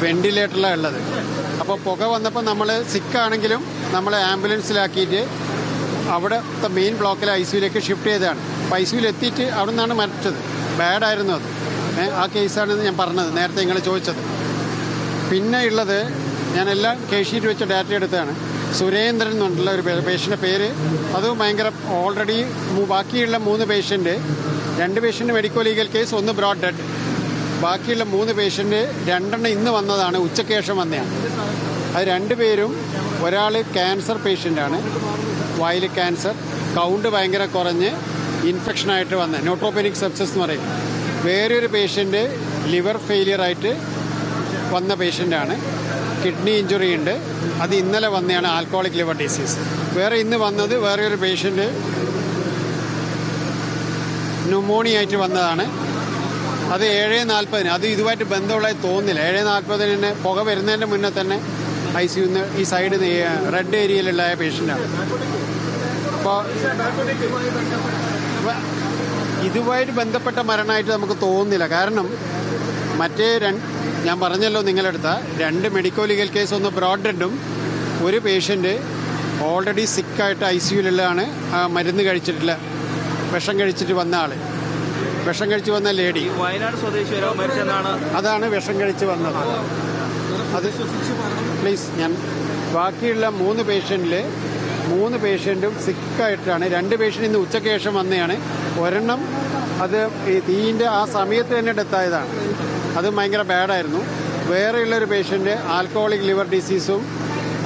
വെന്റിലേറ്ററിലാണ് ഉള്ളത്. അപ്പോൾ പുക വന്നപ്പോൾ നമ്മൾ സിക്കാണെങ്കിലും നമ്മളെ ആംബുലൻസിലാക്കിയിട്ട് അവിടുത്തെ മെയിൻ ബ്ലോക്കിലെ ICUയിലേക്ക് ഷിഫ്റ്റ് ചെയ്തതാണ്. അപ്പോൾ ICUയിൽ എത്തിയിട്ട് അവിടെ നിന്നാണ് മരിച്ചത്. ബാഡായിരുന്നു അത്. ആ കേസാണെന്ന് ഞാൻ പറഞ്ഞത്, നേരത്തെ നിങ്ങൾ ചോദിച്ചത്. പിന്നെ ഉള്ളത് ഞാനെല്ലാം കേസ് വെച്ച ഡാറ്റ എടുത്തതാണ്. സുരേന്ദ്രൻ എന്നുള്ള ഒരു പേഷ്യൻ്റെ പേര്, അത് ഭയങ്കര ഓൾറെഡി ബാക്കിയുള്ള 3 patient, 2 patient medical legal case, 1 brought dead. ബാക്കിയുള്ള 3 പേഷ്യൻ്റ് 2 ഇന്ന് വന്നതാണ്, ഉച്ചയ്ക്ക് ശേഷം വന്നതാണ്. അത് 2 പേരും, ഒരാൾ ക്യാൻസർ പേഷ്യൻ്റാണ്, വായിൽ ക്യാൻസർ, കൗണ്ട് ഭയങ്കര കുറഞ്ഞ് ഇൻഫെക്ഷനായിട്ട് വന്ന ന്യൂട്രോപെനിക് സെപ്സിസ് എന്ന് പറയും. വേറൊരു പേഷ്യൻ്റ് ലിവർ ഫെയിലിയറായിട്ട് വന്ന പേഷ്യൻ്റാണ്, കിഡ്നി ഇഞ്ചുറി ഉണ്ട്, അത് ഇന്നലെ വന്നതാണ്, ആൽക്കോളിക് ലിവർ ഡിസീസ്. വേറെ ഇന്ന് വന്നത് വേറെ ഒരു പേഷ്യൻ്റ് ന്യൂമോണിയ ആയിട്ട് വന്നതാണ്. അത് 7:40, അത് ഇതുമായിട്ട് ബന്ധമുള്ളതായി തോന്നുന്നില്ല. 7:40 പുക വരുന്നതിൻ്റെ മുന്നേ തന്നെ ICUന്ന് ഈ സൈഡ് റെഡ് ഏരിയയിലുള്ള പേഷ്യൻ്റാണ്. അപ്പോൾ ഇതുമായിട്ട് ബന്ധപ്പെട്ട മരണമായിട്ട് നമുക്ക് തോന്നുന്നില്ല. കാരണം മറ്റേ ഞാൻ പറഞ്ഞല്ലോ നിങ്ങളെടുത്ത 2 മെഡിക്കൽ ലീഗൽ കേസ്, 1 ബ്രോഡ് ഡെഡും, ഒരു പേഷ്യൻ്റ് ഓൾറെഡി സിക്കായിട്ട് ICUയിലുള്ളതാണ്, മരുന്ന് കഴിച്ചിട്ടില്ല, വിഷം കഴിച്ചിട്ട് വന്ന ആൾ, വിഷം കഴിച്ച് വന്ന ലേഡി, വയനാട് സ്വദേശി അതാണ് വിഷം കഴിച്ച് വന്നത്. അത് പ്ലീസ്, ഞാൻ ബാക്കിയുള്ള 3 പേഷ്യൻറ്റിൽ 3 പേഷ്യൻറ്റും സിക്കായിട്ടാണ്. 2 പേഷ്യൻ്റ് ഇന്ന് ഉച്ചയ്ക്ക് ശേഷം വന്നതാണ്. ഒരെണ്ണം അത് ഈ തീയിൻ്റെ ആ സമയത്ത് തന്നെ ഡെത്തായതാണ്, അത് ഭയങ്കര ബാഡായിരുന്നു. വേറെയുള്ളൊരു പേഷ്യൻ്റ് ആൽക്കഹോളിക് ലിവർ ഡിസീസും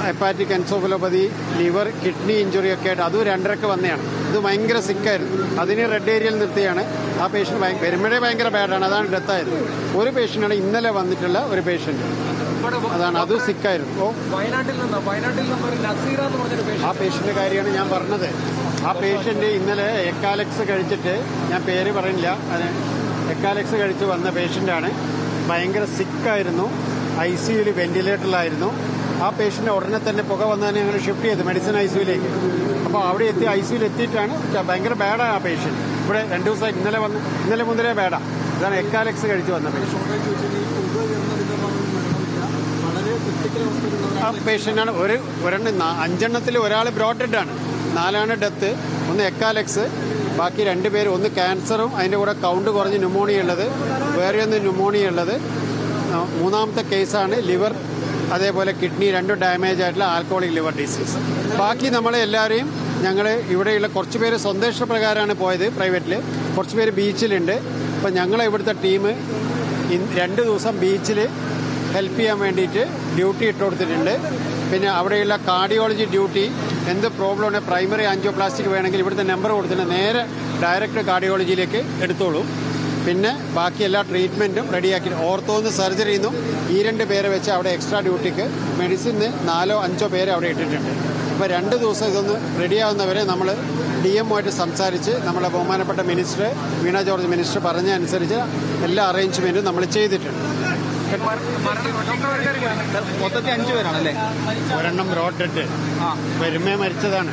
ഹെപ്പാറ്റിക് എൻസോഫലോപ്പതി, ലിവർ കിഡ്നി ഇഞ്ചുറിയൊക്കെ ആയിട്ട് അതും 2:30 വന്നതാണ്. ഇത് ഭയങ്കര സിക്കായിരുന്നു, അതിന് റെഡ് ഏരിയയിൽ നിർത്തിയാണ്. ആ പേഷ്യൻ്റ് വരുമ്പോഴേ ഭയങ്കര ബാഡാണ്, അതാണ് ഡെത്തായത്. ഒരു പേഷ്യൻ്റാണ് ഇന്നലെ വന്നിട്ടുള്ള ഒരു പേഷ്യൻ്റ്, അതാണ്, അതും സിക്കായിരുന്നു. ആ പേഷ്യൻ്റെ കാര്യമാണ് ഞാൻ പറഞ്ഞത്. ആ പേഷ്യൻ്റ് ഇന്നലെ എക്കാലക്സ് കഴിച്ചിട്ട്, ഞാൻ പേര് പറയുന്നില്ല, എക്കാലക്സ് കഴിച്ച് വന്ന പേഷ്യൻ്റാണ്. ഭയങ്കര സിക്കായിരുന്നു, ICUയിൽ വെന്റിലേറ്ററിലായിരുന്നു. ആ പേഷ്യൻ്റ് ഉടനെ തന്നെ പുക വന്നതിനെ ഞങ്ങൾ ഷിഫ്റ്റ് ചെയ്തു മെഡിസിൻ ICUയിലേക്ക്. അപ്പോൾ അവിടെ എത്തി ICUയിൽ എത്തിയിട്ടാണ് ഭയങ്കര ബാഡാണ് ആ പേഷ്യൻ്റ്. ഇവിടെ 2 ദിവസമായി, ഇന്നലെ മുതലേ ബാഡാണ്. ഇതാണ് എക്കാലക്സ് കഴിച്ച് വന്ന പേഷ്യൻ്റ്. ആ പേഷ്യൻ്റാണ്. ഒരെണ്ണം 5 ഒരാൾ ബ്രോഡ് ഡെഡാണ്, 4 ഡെത്ത്, 1 എക്കാലക്സ്, ബാക്കി 2 പേര്, 1 ക്യാൻസറും അതിൻ്റെ കൂടെ കൗണ്ട് കുറഞ്ഞ് ന്യൂമോണിയ ഉള്ളത്, വേറെ 1 ന്യൂമോണിയ ഉള്ളത്. 3ാമത്തെ കേസാണ് ലിവർ, അതേപോലെ കിഡ്നി 2 ഡാമേജ് ആയിട്ടുള്ള ആൽക്കഹോളിക് ലിവർ ഡിസീസ്. ബാക്കി നമ്മളെല്ലാവരെയും ഞങ്ങൾ ഇവിടെയുള്ള കുറച്ച് പേര് സ്വന്തം ഇഷ്ടപ്രകാരമാണ് പോയത്, പ്രൈവറ്റിൽ, കുറച്ച് പേര് ബീച്ചിലുണ്ട്. അപ്പോൾ ഞങ്ങളെ ഇവിടുത്തെ ടീം 2 ദിവസം ബീച്ചിൽ ഹെൽപ്പ് ചെയ്യാൻ വേണ്ടിയിട്ട് ഡ്യൂട്ടി ഇട്ട് കൊടുത്തിട്ടുണ്ട്. പിന്നെ അവിടെയുള്ള കാർഡിയോളജി ഡ്യൂട്ടി, എന്ത് പ്രോബ്ലം ഉണ്ടെങ്കിൽ പ്രൈമറി ആൻജിയോപ്ലാസ്റ്റിക് വേണമെങ്കിൽ ഇവിടുത്തെ നമ്പർ കൊടുത്തിട്ട് നേരെ ഡയറക്റ്റ് കാർഡിയോളജിയിലേക്ക് എടുത്തോളൂ. പിന്നെ ബാക്കി എല്ലാ ട്രീറ്റ്മെൻറ്റും റെഡിയാക്കി, ഓർത്തോന്ന് സർജറിന്നും ഈ 2 പേരെ വെച്ച് അവിടെ എക്സ്ട്രാ ഡ്യൂട്ടിക്ക് മെഡിസിന് 4-5 പേരെ അവിടെ ഇട്ടിട്ടുണ്ട്. അപ്പോൾ 2 ദിവസം ഇതൊന്ന് റെഡിയാവുന്നവരെ നമ്മൾ DM ആയിട്ട് സംസാരിച്ച് നമ്മളെ ബഹുമാനപ്പെട്ട മിനിസ്റ്റർ വീണ ജോർജ് മിനിസ്റ്റർ പറഞ്ഞ അനുസരിച്ച് എല്ലാ അറേഞ്ച്മെൻറ്റും നമ്മൾ ചെയ്തിട്ടുണ്ട്. മൊത്തത്തിൽ 5 പേരാണല്ലേ? ഒരെണ്ണം ബ്രോഡ് ഡെഡ്, വരുമേ മരിച്ചതാണ്.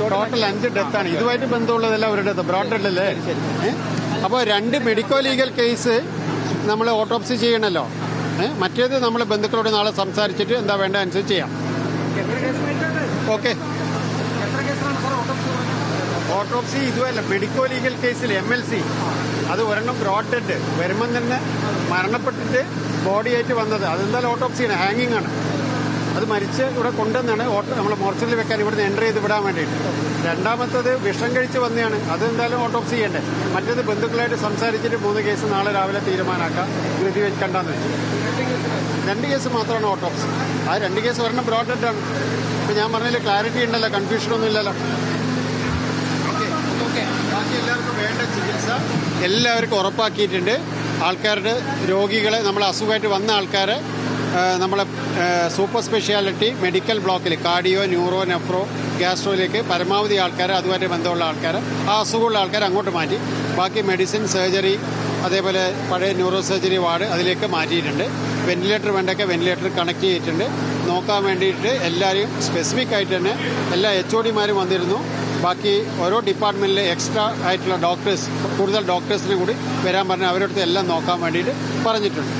ടോട്ടൽ 5 ഡെത്താണ്. ഇതുമായിട്ട് ബന്ധമുള്ളതെല്ലാം ഒരു ഡെത്ത്, ബ്രോഡ് ഡെഡ് അല്ലേ? അപ്പോൾ 2 മെഡിക്കൽ ലീഗൽ കേസ് നമ്മൾ ഓട്ടോപ്സി ചെയ്യണമല്ലോ. മറ്റേത് നമ്മൾ ബന്ധുക്കളോട് നാളെ സംസാരിച്ചിട്ട് എന്താ വേണ്ട അനുസരിച്ച് ചെയ്യാം. ഓക്കെ, ഓട്ടോപ്സി ഇതുമല്ല, മെഡിക്കൽ ലീഗൽ കേസിൽ MLC, അത് ഒരെണ്ണം ബ്രോഡ് ഡെഡ്, വരുമ്പം തന്നെ മരണപ്പെട്ടിട്ട് ബോഡിയായിട്ട് വന്നത്, അതെന്തായാലും ഓട്ടോപ്സിയാണ്, ഹാങ്ങിങ് ആണ്. അത് മരിച്ച് ഇവിടെ കൊണ്ടുവന്നാണ് നമ്മൾ മോർച്ചറിൽ വെക്കാൻ ഇവിടുന്ന് എൻ്റർ ചെയ്ത് വിടാൻ വേണ്ടിയിട്ട്. 2ാമത്തത് വിഷം കഴിച്ച് വന്നതാണ്, അതെന്തായാലും ഓട്ടോപ്സി ചെയ്യണ്ടേ. മറ്റേത് ബന്ധുക്കളായിട്ട് സംസാരിച്ചിട്ട് 3 കേസ് നാളെ രാവിലെ തീരുമാനമാക്കാം, കൃതി വെക്കണ്ടെന്ന് വെച്ചു. 2 കേസ് മാത്രമാണ് ഓട്ടോപ്സി. ആ 2 കേസ് ഒരെണ്ണം ബ്രോഡ് ഡെഡാണ്. ഇപ്പം ഞാൻ പറഞ്ഞതിൽ ക്ലാരിറ്റി ഉണ്ടല്ലോ, കൺഫ്യൂഷനൊന്നും ഇല്ലല്ലോ. ബാക്കി എല്ലാവർക്കും വേണ്ട ചികിത്സ എല്ലാവർക്കും ഉറപ്പാക്കിയിട്ടുണ്ട്. ആൾക്കാരുടെ രോഗികളെ, നമ്മളെ അസുഖമായിട്ട് വന്ന ആൾക്കാരെ നമ്മളെ സൂപ്പർ സ്പെഷ്യാലിറ്റി മെഡിക്കൽ ബ്ലോക്കിൽ കാർഡിയോ, ന്യൂറോ, നെഫ്രോ, ഗ്യാസ്ട്രോയിലേക്ക് പരമാവധി ആൾക്കാർ, അതുമായിട്ട് ബന്ധമുള്ള ആൾക്കാർ, ആ അസുഖമുള്ള ആൾക്കാർ അങ്ങോട്ട് മാറ്റി. ബാക്കി മെഡിസിൻ, സർജറി, അതേപോലെ പഴയ ന്യൂറോ സർജറി വാർഡ് അതിലേക്ക് മാറ്റിയിട്ടുണ്ട്. വെന്റിലേറ്റർ വേണ്ടൊക്കെ വെന്റിലേറ്റർ കണക്ട് ചെയ്തിട്ടുണ്ട്. നോക്കാൻ വേണ്ടിയിട്ട് എല്ലാവരെയും സ്പെസിഫിക് ആയിട്ട് തന്നെ എല്ലാ HODമാരും വന്നിരുന്നു. ബാക്കി ഓരോ ഡിപ്പാർട്ട്മെൻറ്റിൽ എക്സ്ട്രാ ആയിട്ടുള്ള ഡോക്ടേഴ്സ്, കൂടുതൽ ഡോക്ടേഴ്സിനെ കൂടി വരാൻ പറഞ്ഞ് അവരടുത്ത് എല്ലാം നോക്കാൻ വേണ്ടിയിട്ട് പറഞ്ഞിട്ടുണ്ട്.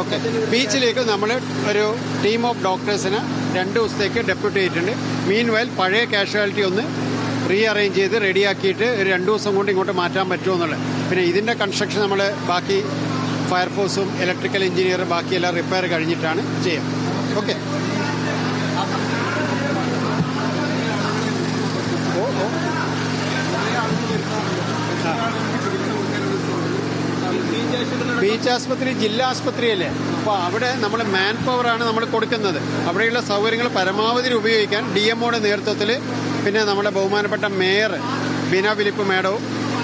ഓക്കെ. ബീച്ചിലേക്ക് നമ്മൾ ഒരു ടീം ഓഫ് ഡോക്ടേഴ്സിന് 2 ദിവസത്തേക്ക് ഡെപ്യൂട്ട് ചെയ്തിട്ടുണ്ട്. മീൻ വയൽ പഴയ കാഷ്വാലിറ്റി ഒന്ന് റീഅറേഞ്ച് ചെയ്ത് റെഡിയാക്കിയിട്ട് ഒരു 2 ദിവസം കൊണ്ട് ഇങ്ങോട്ട് മാറ്റാൻ പറ്റുമോ എന്നുള്ളത്. പിന്നെ ഇതിൻ്റെ കൺസ്ട്രക്ഷൻ നമ്മൾ ബാക്കി ഫയർഫോഴ്സും ഇലക്ട്രിക്കൽ എഞ്ചിനീയർ ബാക്കിയെല്ലാം റിപ്പയർ കഴിഞ്ഞിട്ടാണ് ചെയ്യുക. ഓക്കെ. ബീച്ച് ആസ്പത്രി ജില്ലാ ആസ്പത്രിയല്ലേ, അപ്പോൾ അവിടെ നമ്മൾ മാൻ പവറാണ് നമ്മൾ കൊടുക്കുന്നത്. അവിടെയുള്ള സൗകര്യങ്ങൾ പരമാവധി ഉപയോഗിക്കാൻ DMOയുടെ നേതൃത്വത്തിൽ, പിന്നെ നമ്മുടെ ബഹുമാനപ്പെട്ട മേയർ ബീന ഫിലിപ്പ് മാഡവും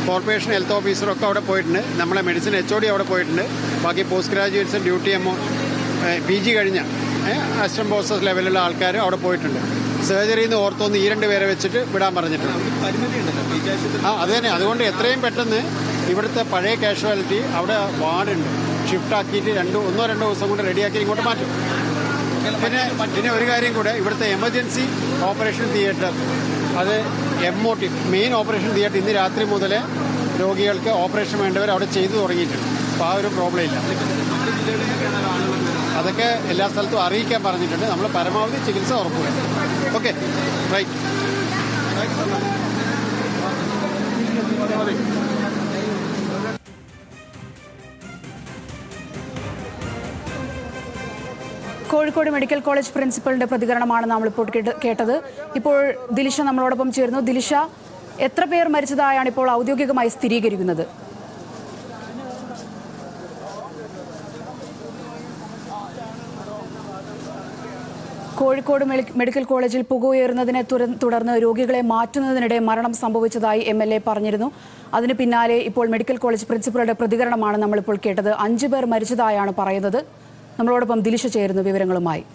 കോർപ്പറേഷൻ ഹെൽത്ത് ഓഫീസറും ഒക്കെ അവിടെ പോയിട്ടുണ്ട്. നമ്മളെ മെഡിസിൻ HOD അവിടെ പോയിട്ടുണ്ട്. ബാക്കി പോസ്റ്റ് ഗ്രാജുവേറ്റ്സും ഡ്യൂട്ടി PG കഴിഞ്ഞ അസിസ്റ്റന്റ് പ്രൊഫസർ ലെവലുള്ള ആൾക്കാരും അവിടെ പോയിട്ടുണ്ട്. സർജറിയിൽ നിന്ന് ഓർത്തോന്ന് ഈ 2 പേരെ വെച്ചിട്ട് വിടാൻ പറഞ്ഞിട്ടുണ്ട്. അത് തന്നെ. അതുകൊണ്ട് എത്രയും പെട്ടെന്ന് ഇവിടുത്തെ പഴയ കാഷ്വാലിറ്റി അവിടെ വാർഡുണ്ട്, ഷിഫ്റ്റ് ആക്കിയിട്ട് 1-2 ദിവസം കൊണ്ട് റെഡിയാക്കി ഇങ്ങോട്ട് മാറ്റും. പിന്നെ ഒരു കാര്യം കൂടെ, ഇവിടുത്തെ എമർജൻസി ഓപ്പറേഷൻ തിയേറ്റർ, അത് MOT മെയിൻ ഓപ്പറേഷൻ തിയേറ്റർ ഇന്ന് രാത്രി മുതൽ രോഗികൾക്ക് ഓപ്പറേഷൻ വേണ്ടവർ അവിടെ ചെയ്തു തുടങ്ങിയിട്ടുണ്ട്. അപ്പോൾ ആ ഒരു പ്രോബ്ലം ഇല്ല. അതൊക്കെ എല്ലാ സ്ഥലത്തും അറിയിക്കാൻ പറഞ്ഞിട്ടുണ്ട്. നമ്മൾ പരമാവധി ചികിത്സ ഉറപ്പുവരുത്തും. Okay, right. Kozhikode medical college പ്രിൻസിപ്പലിന്റെ പ്രതികരണമാണ് നമ്മളിപ്പോൾ കേട്ടത്. ഇപ്പോൾ ദിലിഷ നമ്മളോടൊപ്പം ചേരുന്നു. ദിലിഷ, എത്ര പേർ മരിച്ചതായാണ് ഇപ്പോൾ ഔദ്യോഗികമായി സ്ഥിരീകരിക്കുന്നത്? കോഴിക്കോട് മെഡിക്കൽ കോളേജിൽ പുക ഉയർന്നതിനെ തുടർന്ന് രോഗികളെ മാറ്റുന്നതിനിടെ മരണം സംഭവിച്ചതായി MLA പറഞ്ഞിരുന്നു. അതിന് പിന്നാലെ ഇപ്പോൾ മെഡിക്കൽ കോളേജ് പ്രിൻസിപ്പലുടെ പ്രതികരണമാണ് നമ്മളിപ്പോൾ കേട്ടത്. 5 പേർ മരിച്ചതായാണ് പറയുന്നത്. നമ്മളോടൊപ്പം ദിലിഷ ചേരുന്നു വിവരങ്ങളുമായി.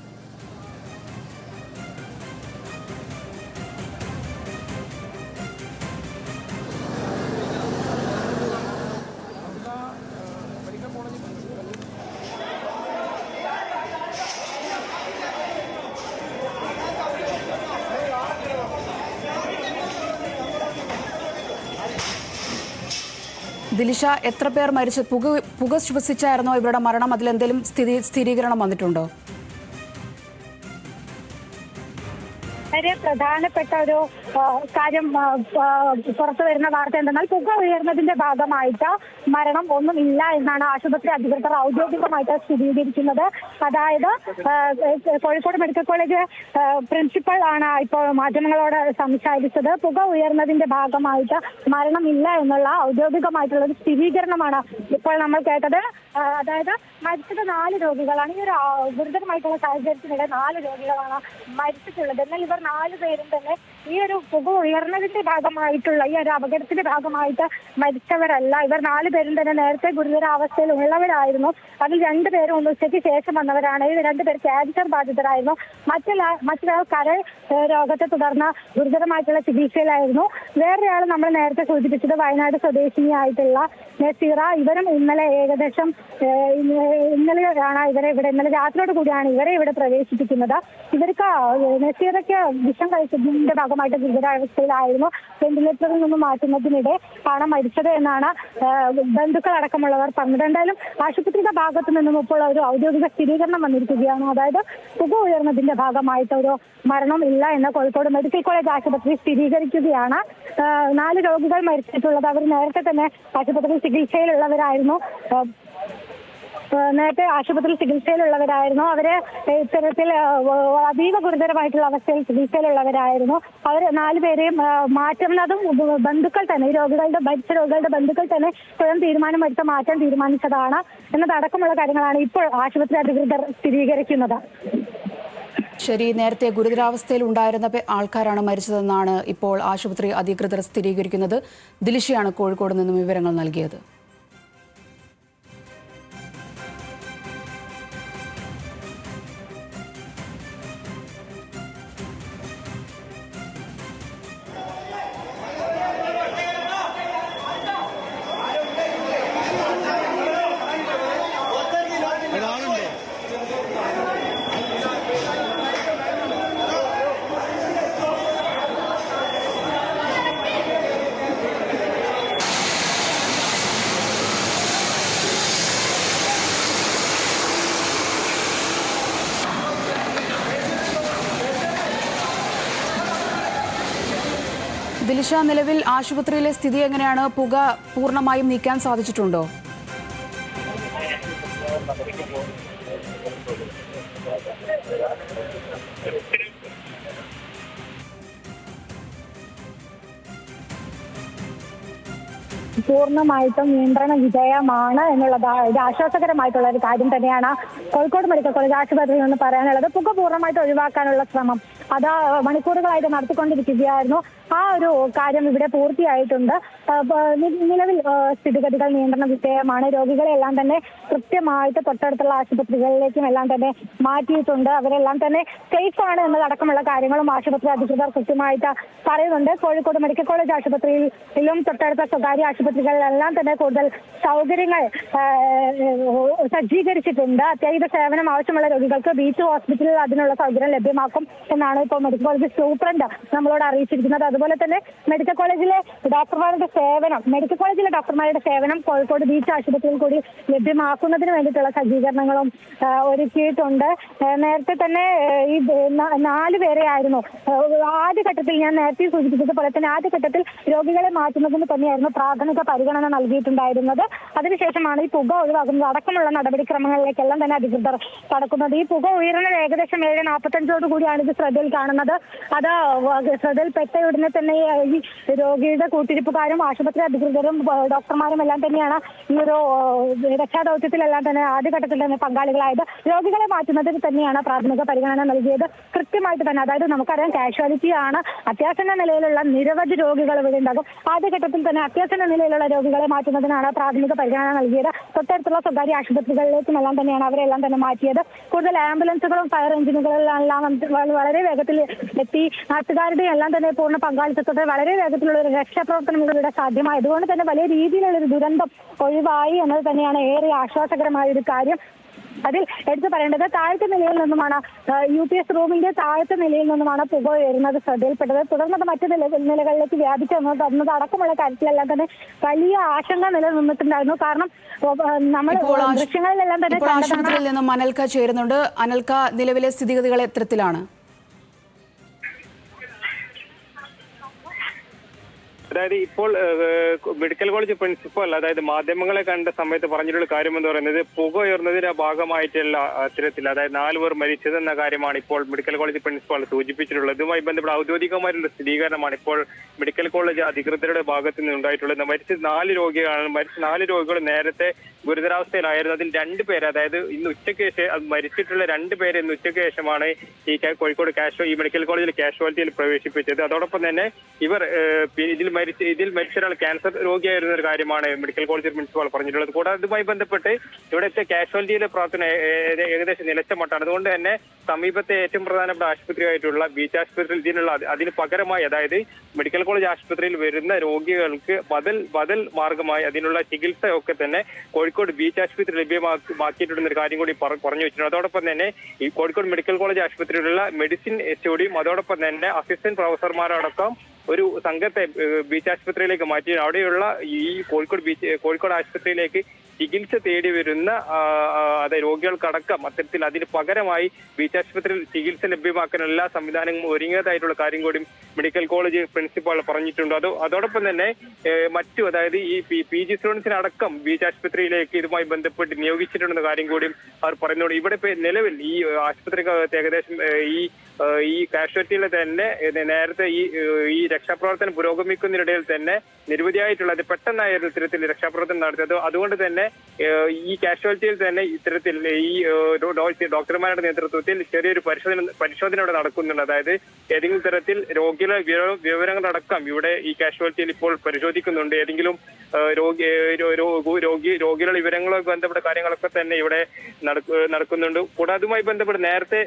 ദിലിഷ, എത്ര പേർ മരിച്ചു? പുക ശ്വസിച്ചായിരുന്നോ ഇവരുടെ മരണം? അതിലെന്തെങ്കിലും സ്ഥിരീകരണം വന്നിട്ടുണ്ടോ? വളരെ പ്രധാനപ്പെട്ട ഒരു കാര്യം പുറത്തു വരുന്ന വാർത്ത എന്തെന്നാൽ, പുക ഉയർന്നതിന്റെ ഭാഗമായിട്ട് മരണം ഒന്നുമില്ല എന്നാണ് ആശുപത്രി അധികൃതർ ഔദ്യോഗികമായിട്ട് സ്ഥിരീകരിക്കുന്നത്. അതായത് കോഴിക്കോട് മെഡിക്കൽ കോളേജ് പ്രിൻസിപ്പൽ ആണ് ഇപ്പോൾ മാധ്യമങ്ങളോട് സംസാരിച്ചത്. പുക ഉയർന്നതിന്റെ ഭാഗമായിട്ട് മരണമില്ല എന്നുള്ള ഔദ്യോഗികമായിട്ടുള്ള ഒരു സ്ഥിരീകരണമാണ് ഇപ്പോൾ നമ്മൾ കേട്ടത്. അതായത് മരിച്ചത് 4 രോഗികളാണ്. ഈ ഒരു ഗുരുതരമായിട്ടുള്ള സാഹചര്യത്തിനിടെ 4 രോഗികളാണ് മരിച്ചിട്ടുള്ളത്. എന്നാൽ ഇവർ 4 പേരും തന്നെ ഈ ഒരു പുക ഉയർന്നതിന്റെ ഭാഗമായിട്ടുള്ള ഈ ഒരു അപകടത്തിന്റെ ഭാഗമായിട്ട് മരിച്ചവരല്ല. ഇവർ 4 പേരും തന്നെ നേരത്തെ ഗുരുതരാവസ്ഥയിൽ ഉള്ളവരായിരുന്നു. അതിൽ 2 പേരും 1 ഉച്ചയ്ക്ക് ശേഷം വന്നവരാണ്. ഈ 2 പേർ ക്യാൻസർ ബാധിതരായിരുന്നു. മറ്റൊരാൾ കരൾ രോഗത്തെ തുടർന്ന് ഗുരുതരമായിട്ടുള്ള ചികിത്സയിലായിരുന്നു. വേറൊരാൾ നമ്മൾ നേരത്തെ സൂചിപ്പിച്ചത് വയനാട് സ്വദേശിനിയായിട്ടുള്ള നസീറ. ഇവരും ഏകദേശം ഇന്നലെയാണ് ഇന്നലെ രാത്രിയോട് കൂടിയാണ് ഇവരെ ഇവിടെ പ്രവേശിപ്പിക്കുന്നത്. ഇവർക്ക് നസീറയ്ക്ക് വിഷം കഴിച്ചതിന്റെ ഭാഗമായിട്ട് ഗുരുതരാവസ്ഥയിലായിരുന്നു. വെന്റിലേറ്ററിൽ നിന്ന് മാറ്റുന്നതിനിടെ ആണ് മരിച്ചത് എന്നാണ് ബന്ധുക്കൾ അടക്കമുള്ളവർ പറഞ്ഞത്. എന്തായാലും ആശുപത്രിയുടെ ഭാഗത്തു നിന്നും ഇപ്പോൾ ഒരു ഔദ്യോഗിക സ്ഥിരീകരണം വന്നിരിക്കുകയാണ്. അതായത് പുക ഉയർന്നതിന്റെ ഭാഗമായിട്ട് ഒരു മരണം ഇല്ല എന്ന് കോഴിക്കോട് മെഡിക്കൽ കോളേജ് ആശുപത്രി സ്ഥിരീകരിക്കുകയാണ്. 4 രോഗികൾ മരിച്ചിട്ടുള്ളത് അവർ നേരത്തെ തന്നെ ആശുപത്രിയിൽ ചികിത്സയിലുള്ളവരായിരുന്നു. അവര് ഇത്തരത്തിൽ അതീവ ഗുരുതരമായിട്ടുള്ള അവസ്ഥയിൽ ചികിത്സയിലുള്ളവരായിരുന്നു. അവർ 4 പേരെയും മാറ്റുന്നതും ബന്ധുക്കൾ തന്നെ, ഈ മരിച്ച രോഗികളുടെ ബന്ധുക്കൾ തന്നെ സ്വയം തീരുമാനമെടുത്ത് മാറ്റാൻ തീരുമാനിച്ചതാണ് എന്നതടക്കമുള്ള കാര്യങ്ങളാണ് ഇപ്പോൾ ആശുപത്രി അധികൃതർ സ്ഥിരീകരിക്കുന്നത്. ശരി, നേരത്തെ ഗുരുതരാവസ്ഥയിൽ ഉണ്ടായിരുന്ന ആൾക്കാരാണ് മരിച്ചതെന്നാണ് ഇപ്പോൾ ആശുപത്രി അധികൃതർ സ്ഥിരീകരിക്കുന്നത്. ദിലിഷയാണ് കോഴിക്കോട് നിന്നും വിവരങ്ങൾ നൽകിയത്. ദിൽഷ, നിലവിൽ ആശുപത്രിയിലെ സ്ഥിതി എങ്ങനെയാണ്? പുക പൂർണ്ണമായും നീക്കാൻ സാധിച്ചിട്ടുണ്ടോ? പൂർണ്ണമായിട്ടും നിയന്ത്രണ വിധേയമാണ് എന്നുള്ളത് ഇത് ആശ്വാസകരമായിട്ടുള്ള ഒരു കാര്യം തന്നെയാണ് കോഴിക്കോട് മെഡിക്കൽ കോളേജ് ആശുപത്രിയിൽ നിന്ന് പറയാനുള്ളത്. പുക പൂർണ്ണമായിട്ട് ഒഴിവാക്കാനുള്ള ശ്രമം അത് മണിക്കൂറുകളായിട്ട് നടത്തിക്കൊണ്ടിരിക്കുകയായിരുന്നു. ആ ഒരു കാര്യം ഇവിടെ പൂർത്തിയായിട്ടുണ്ട്. നിലവിൽ സ്ഥിതിഗതികൾ നിയന്ത്രണ വിധേയമാണ്. രോഗികളെല്ലാം തന്നെ കൃത്യമായിട്ട് തൊട്ടടുത്തുള്ള ആശുപത്രികളിലേക്കും എല്ലാം തന്നെ മാറ്റിയിട്ടുണ്ട്. അവരെല്ലാം തന്നെ സേഫ് ആണ് എന്നതടക്കമുള്ള കാര്യങ്ങളും ആശുപത്രി അധികൃതർ കൃത്യമായിട്ട് പറയുന്നുണ്ട്. കോഴിക്കോട് മെഡിക്കൽ കോളേജ് ആശുപത്രിയിലും തൊട്ടടുത്ത സ്വകാര്യ ആശുപത്രികളിലെല്ലാം തന്നെ കൂടുതൽ സൗകര്യങ്ങൾ സജ്ജീകരിച്ചിട്ടുണ്ട്. അത്യാഹിത സേവനം ആവശ്യമുള്ള രോഗികൾക്ക് ബീച്ച് ഹോസ്പിറ്റലിൽ അതിനുള്ള സൗകര്യം ലഭ്യമാക്കും എന്നാണ് ഇപ്പോൾ മെഡിക്കൽ കോളേജ് സൂപ്രണ്ട് നമ്മളോട് അറിയിച്ചിരിക്കുന്നത്. അതുപോലെ തന്നെ മെഡിക്കൽ കോളേജിലെ ഡോക്ടർമാരുടെ സേവനം കോഴിക്കോട് ബീച്ച് ആശുപത്രിയിൽ കൂടി ലഭ്യമാക്കുന്നതിന് വേണ്ടിയിട്ടുള്ള സജ്ജീകരണങ്ങളും ഒരുക്കിയിട്ടുണ്ട്. നേരത്തെ തന്നെ ഈ 4 പേരെയായിരുന്നു ആദ്യഘട്ടത്തിൽ, ഞാൻ നേരത്തെ സൂചിപ്പിച്ചതുപോലെ തന്നെ ആദ്യഘട്ടത്തിൽ രോഗികളെ മാറ്റുന്നതിന് തന്നെയായിരുന്നു പ്രാഥമിക പരിഗണന നൽകിയിട്ടുണ്ടായിരുന്നത്. അതിനുശേഷമാണ് ഈ പുക ഒഴിവാക്കുന്നത് അടക്കമുള്ള നടപടിക്രമങ്ങളിലേക്കെല്ലാം തന്നെ അധികൃതർ കടക്കുന്നത്. ഈ പുക ഉയരുന്നത് ഏകദേശം 7:45 കൂടിയാണ് ഇത് ശ്രദ്ധയിൽ കാണുന്നത്. അത് ശ്രദ്ധയിൽപ്പെട്ട ഉടനെ തന്നെ ഈ രോഗിയുടെ കൂട്ടിരിപ്പുകാരും ആശുപത്രി അധികൃതരും ഡോക്ടർമാരും എല്ലാം തന്നെയാണ് ഈ ഒരു രക്ഷാദൌത്യത്തിലെല്ലാം തന്നെ ആദ്യഘട്ടത്തിൽ തന്നെ പങ്കാളികളായത്. രോഗികളെ മാറ്റുന്നതിന് തന്നെയാണ് പ്രാഥമിക പരിഗണന നൽകിയത്. കൃത്യമായിട്ട് തന്നെ, അതായത് നമുക്കറിയാം കാഷ്വാലിറ്റി ആണ്, അത്യാസന്ന നിലയിലുള്ള നിരവധി രോഗികൾ ഇവിടെ ഉണ്ടാകും. ആദ്യഘട്ടത്തിൽ തന്നെ അത്യാസന്ന നിലയിലുള്ള രോഗികളെ മാറ്റുന്നതിനാണ് പ്രാഥമിക പരിഗണന നൽകിയത്. തൊട്ടടുത്തുള്ള സ്വകാര്യ ആശുപത്രികളിലേക്കും എല്ലാം തന്നെയാണ് അവരെല്ലാം തന്നെ മാറ്റിയത്. കൂടുതൽ ആംബുലൻസുകളും ഫയർ എഞ്ചിനുകളെല്ലാം വളരെ വേഗത്തിൽ എത്തി. നാട്ടുകാരുടെ എല്ലാം തന്നെ പൂർണ്ണ പങ്കാളിത്തത്തോടെ വളരെ വേഗത്തിലുള്ള ഒരു രക്ഷാപ്രവർത്തനം ഇവിടെ സാധ്യമായി. അതുകൊണ്ട് തന്നെ വലിയ രീതിയിലുള്ള ഒരു ദുരന്തം ഒഴിവായി എന്നത് തന്നെയാണ് ഏറെ ആശ്വാസകരമായ ഒരു കാര്യം. അതിൽ എടുത്തു പറയേണ്ടത് താഴത്തെ നിലയിൽ നിന്നുമാണ്, UPS റൂമിന്റെ താഴത്തെ നിലയിൽ നിന്നുമാണ് പുക ഉയരുന്നത് ശ്രദ്ധയിൽപ്പെട്ടത്. തുടർന്നത് മറ്റു നിലകളിലേക്ക് വ്യാപിച്ചു വന്നത് അടക്കമുള്ള കാര്യത്തിലെല്ലാം തന്നെ വലിയ ആശങ്ക നിലനിന്നിട്ടുണ്ടായിരുന്നു. കാരണം നമ്മൾ ദൃശ്യങ്ങളിലെല്ലാം തന്നെ ആശുപത്രിയിൽ നിന്നും അനൽക്ക ചേരുന്നുണ്ട്. അനൽക്ക, നിലവിലെ സ്ഥിതിഗതികൾ എത്തരത്തിലാണ്? അതായത് ഇപ്പോൾ മെഡിക്കൽ കോളേജ് പ്രിൻസിപ്പൽ അതായത് മാധ്യമങ്ങളെ കണ്ട സമയത്ത് പറഞ്ഞിട്ടുള്ള കാര്യം എന്ന് പറയുന്നത് പുക ഉയർന്നതിന്റെ ഭാഗമായിട്ടുള്ള അത്തരത്തിൽ അതായത് 4 പേർ മരിച്ചതെന്ന കാര്യമാണ് ഇപ്പോൾ മെഡിക്കൽ കോളേജ് പ്രിൻസിപ്പൽ സൂചിപ്പിച്ചിട്ടുള്ളത്. ഇതുമായി ബന്ധപ്പെട്ട ഔദ്യോഗികമായിട്ടുള്ള സ്ഥിരീകരണമാണ് ഇപ്പോൾ മെഡിക്കൽ കോളേജ് അധികൃതരുടെ ഭാഗത്ത് നിന്ന് ഉണ്ടായിട്ടുള്ളത്. മരിച്ച 4 രോഗികളാണ്. മരിച്ച 4 രോഗികൾ നേരത്തെ ഗുരുതരാവസ്ഥയിലായിരുന്നു. അതിൽ 2 പേര്, അതായത് ഇന്ന് ഉച്ചയ്ക്ക് ശേഷം മരിച്ചിട്ടുള്ള 2 പേര് ഇന്ന് ഉച്ചയ്ക്ക് ശേഷമാണ് ഈ കോഴിക്കോട് ഈ മെഡിക്കൽ കോളേജിൽ കാഷ്വാലിറ്റിയിൽ പ്രവേശിപ്പിച്ചത്. അതോടൊപ്പം തന്നെ ഇവർ ഇതിൽ മരിച്ച ഒരാൾ ക്യാൻസർ രോഗിയായിരുന്ന ഒരു കാര്യമാണ് മെഡിക്കൽ കോളേജ് പ്രിൻസിപ്പാൾ പറഞ്ഞിട്ടുള്ളത്. കൂടാതെ ഇതുമായി ബന്ധപ്പെട്ട് ഇവിടുത്തെ കാഷ്വാലിറ്റിയിലെ പ്രവർത്തനം ഏകദേശം നിലച്ച മട്ടാണ്. അതുകൊണ്ട് തന്നെ സമീപത്തെ ഏറ്റവും പ്രധാനപ്പെട്ട ആശുപത്രിയായിട്ടുള്ള ബീച്ച് ആശുപത്രിയിൽ അതിന് പകരമായി, അതായത് മെഡിക്കൽ കോളേജ് ആശുപത്രിയിൽ വരുന്ന രോഗികൾക്ക് ബദൽ മാർഗമായി അതിനുള്ള ചികിത്സയൊക്കെ തന്നെ കോഴിക്കോട് ബീച്ച് ആശുപത്രി ലഭ്യമാക്കിയിട്ടുണ്ടെന്ന ഒരു കാര്യം കൂടി പറഞ്ഞു വെച്ചിട്ടുണ്ട്. അതോടൊപ്പം തന്നെ ഈ കോഴിക്കോട് മെഡിക്കൽ കോളേജ് ആശുപത്രിയിലുള്ള മെഡിസിൻ HODയും അതോടൊപ്പം തന്നെ അസിസ്റ്റന്റ് പ്രൊഫസർമാരടക്കം ഒരു സംഘത്തെ ബീച്ച് ആശുപത്രിയിലേക്ക് മാറ്റി അവിടെയുള്ള ഈ കോഴിക്കോട് ആശുപത്രിയിലേക്ക് ചികിത്സ തേടി വരുന്ന രോഗികൾക്കടക്കം അത്തരത്തിൽ അതിന് പകരമായി ബീച്ച് ആശുപത്രിയിൽ ചികിത്സ ലഭ്യമാക്കാൻ എല്ലാ സംവിധാനങ്ങളും ഒരുങ്ങിയതായിട്ടുള്ള കാര്യം കൂടി മെഡിക്കൽ കോളേജ് പ്രിൻസിപ്പാൾ പറഞ്ഞിട്ടുണ്ട്. അതോടൊപ്പം തന്നെ അതായത് ഈ PG സ്റ്റുഡൻസിനടക്കം ബീച്ച് ആശുപത്രിയിലേക്ക് ഇതുമായി ബന്ധപ്പെട്ട് നിയോഗിച്ചിട്ടുണ്ടെന്ന കാര്യം കൂടി അവർ പറയുന്നുണ്ട്. ഇവിടെ നിലവിൽ ഈ ആശുപത്രിക്കകത്ത് ഏകദേശം ഈ കാഷ്വാലിറ്റിയിലെ തന്നെ നേരത്തെ ഈ രക്ഷാപ്രവർത്തനം പുരോഗമിക്കുന്നതിനിടയിൽ തന്നെ നിരവധിയായിട്ടുള്ള പെട്ടെന്നായിരുന്നു ഇത്തരത്തിൽ രക്ഷാപ്രവർത്തനം നടത്തിയത്. അതുകൊണ്ട് തന്നെ ഈ കാഷ്വാലിറ്റിയിൽ തന്നെ ഇത്തരത്തിൽ ഈ ഡോക്ടർമാരുടെ നേതൃത്വത്തിൽ ചെറിയൊരു പരിശോധന ഇവിടെ നടക്കുന്നുണ്ട്. അതായത് ഏതെങ്കിലും തരത്തിൽ രോഗികളുടെ വിവരങ്ങളടക്കം ഇവിടെ ഈ കാഷ്വാലിറ്റിയിൽ ഇപ്പോൾ പരിശോധിക്കുന്നുണ്ട്. ഏതെങ്കിലും രോഗികളുടെ വിവരങ്ങളുമായി ബന്ധപ്പെട്ട കാര്യങ്ങളൊക്കെ തന്നെ ഇവിടെ നടക്കുന്നുണ്ട്. കൂടാതെ അതുമായി ബന്ധപ്പെട്ട് നേരത്തെ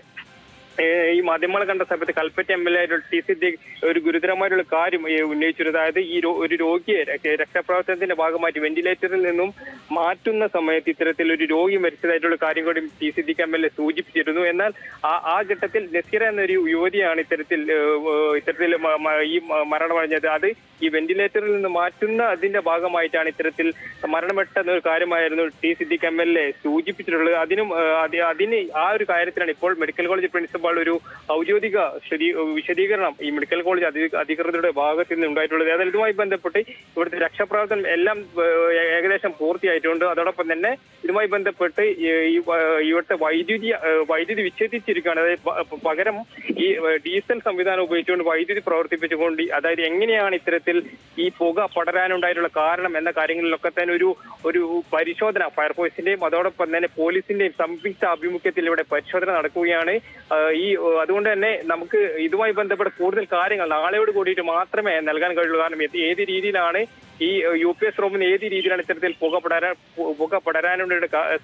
ഈ മാധ്യമങ്ങളെ കണ്ട സമയത്ത് കൽപ്പറ്റ MLA ആയിട്ടുള്ള ടി സിദ്ദീഖ് ഒരു ഗുരുതരമായിട്ടുള്ള കാര്യം ഉന്നയിച്ചിരുന്നത്, അതായത് ഈ ഒരു രോഗിയെ രക്ഷാപ്രവർത്തനത്തിന്റെ ഭാഗമായിട്ട് വെന്റിലേറ്ററിൽ നിന്നും മാറ്റുന്ന സമയത്ത് ഇത്തരത്തിൽ ഒരു രോഗി മരിച്ചതായിട്ടുള്ള കാര്യം കൂടി ടി സിദ്ദീഖ് MLA സൂചിപ്പിച്ചിരുന്നു. എന്നാൽ ആ ഘട്ടത്തിൽ നസീറ എന്നൊരു യുവതിയാണ് ഇത്തരത്തിൽ ഈ മരണമടഞ്ഞത്. അത് ഈ വെന്റിലേറ്ററിൽ നിന്ന് മാറ്റുന്ന അതിന്റെ ഭാഗമായിട്ടാണ് ഇത്തരത്തിൽ മരണപ്പെട്ട ഒരു കാര്യമായിരുന്നു ടി സിദ്ദീഖ് MLA സൂചിപ്പിച്ചിട്ടുള്ളത്. അതിന് ആ ഒരു കാര്യത്തിലാണ് ഇപ്പോൾ മെഡിക്കൽ കോളേജ് പ്രിൻസിപ്പൽ പറയുമ്പോൾ ഒരു ഔദ്യോഗിക വിശദീകരണം ഈ മെഡിക്കൽ കോളേജ് അധികൃതരുടെ ഭാഗത്ത് നിന്ന് ഉണ്ടായിട്ടുള്ളത്. അതായത് ഇതുമായി ബന്ധപ്പെട്ട് ഇവിടുത്തെ രക്ഷാപ്രവർത്തനം എല്ലാം ഏകദേശം പൂർത്തിയായിട്ടുണ്ട്. അതോടൊപ്പം തന്നെ ഇതുമായി ബന്ധപ്പെട്ട് ഇവിടുത്തെ വൈദ്യുതി വിച്ഛേദിച്ചിരിക്കുകയാണ്. അതായത് പകരം ഈ ഡീസൽ സംവിധാനം ഉപയോഗിച്ചുകൊണ്ട് വൈദ്യുതി പ്രവർത്തിപ്പിച്ചുകൊണ്ട്, അതായത് എങ്ങനെയാണ് ഇത്തരത്തിൽ ഈ പുക പടരാനുണ്ടായിട്ടുള്ള കാരണം എന്ന കാര്യങ്ങളിലൊക്കെ തന്നെ ഒരു പരിശോധന ഫയർഫോഴ്സിന്റെയും അതോടൊപ്പം തന്നെ പോലീസിന്റെയും സംയുക്ത ആഭിമുഖ്യത്തിൽ ഇവിടെ പരിശോധന നടക്കുകയാണ്. അതുകൊണ്ട് തന്നെ നമുക്ക് ഇതുമായി ബന്ധപ്പെട്ട കൂടുതൽ കാര്യങ്ങൾ നാളെയോട് കൂടിയിട്ട് മാത്രമേ നൽകാൻ കഴിയുള്ളൂ. കാരണം ഏത് രീതിയിലാണ് ഈ UPS റൂമിന് ഏത് രീതിയിലാണ് ഇത്തരത്തിൽ പുക പടരാനുള്ള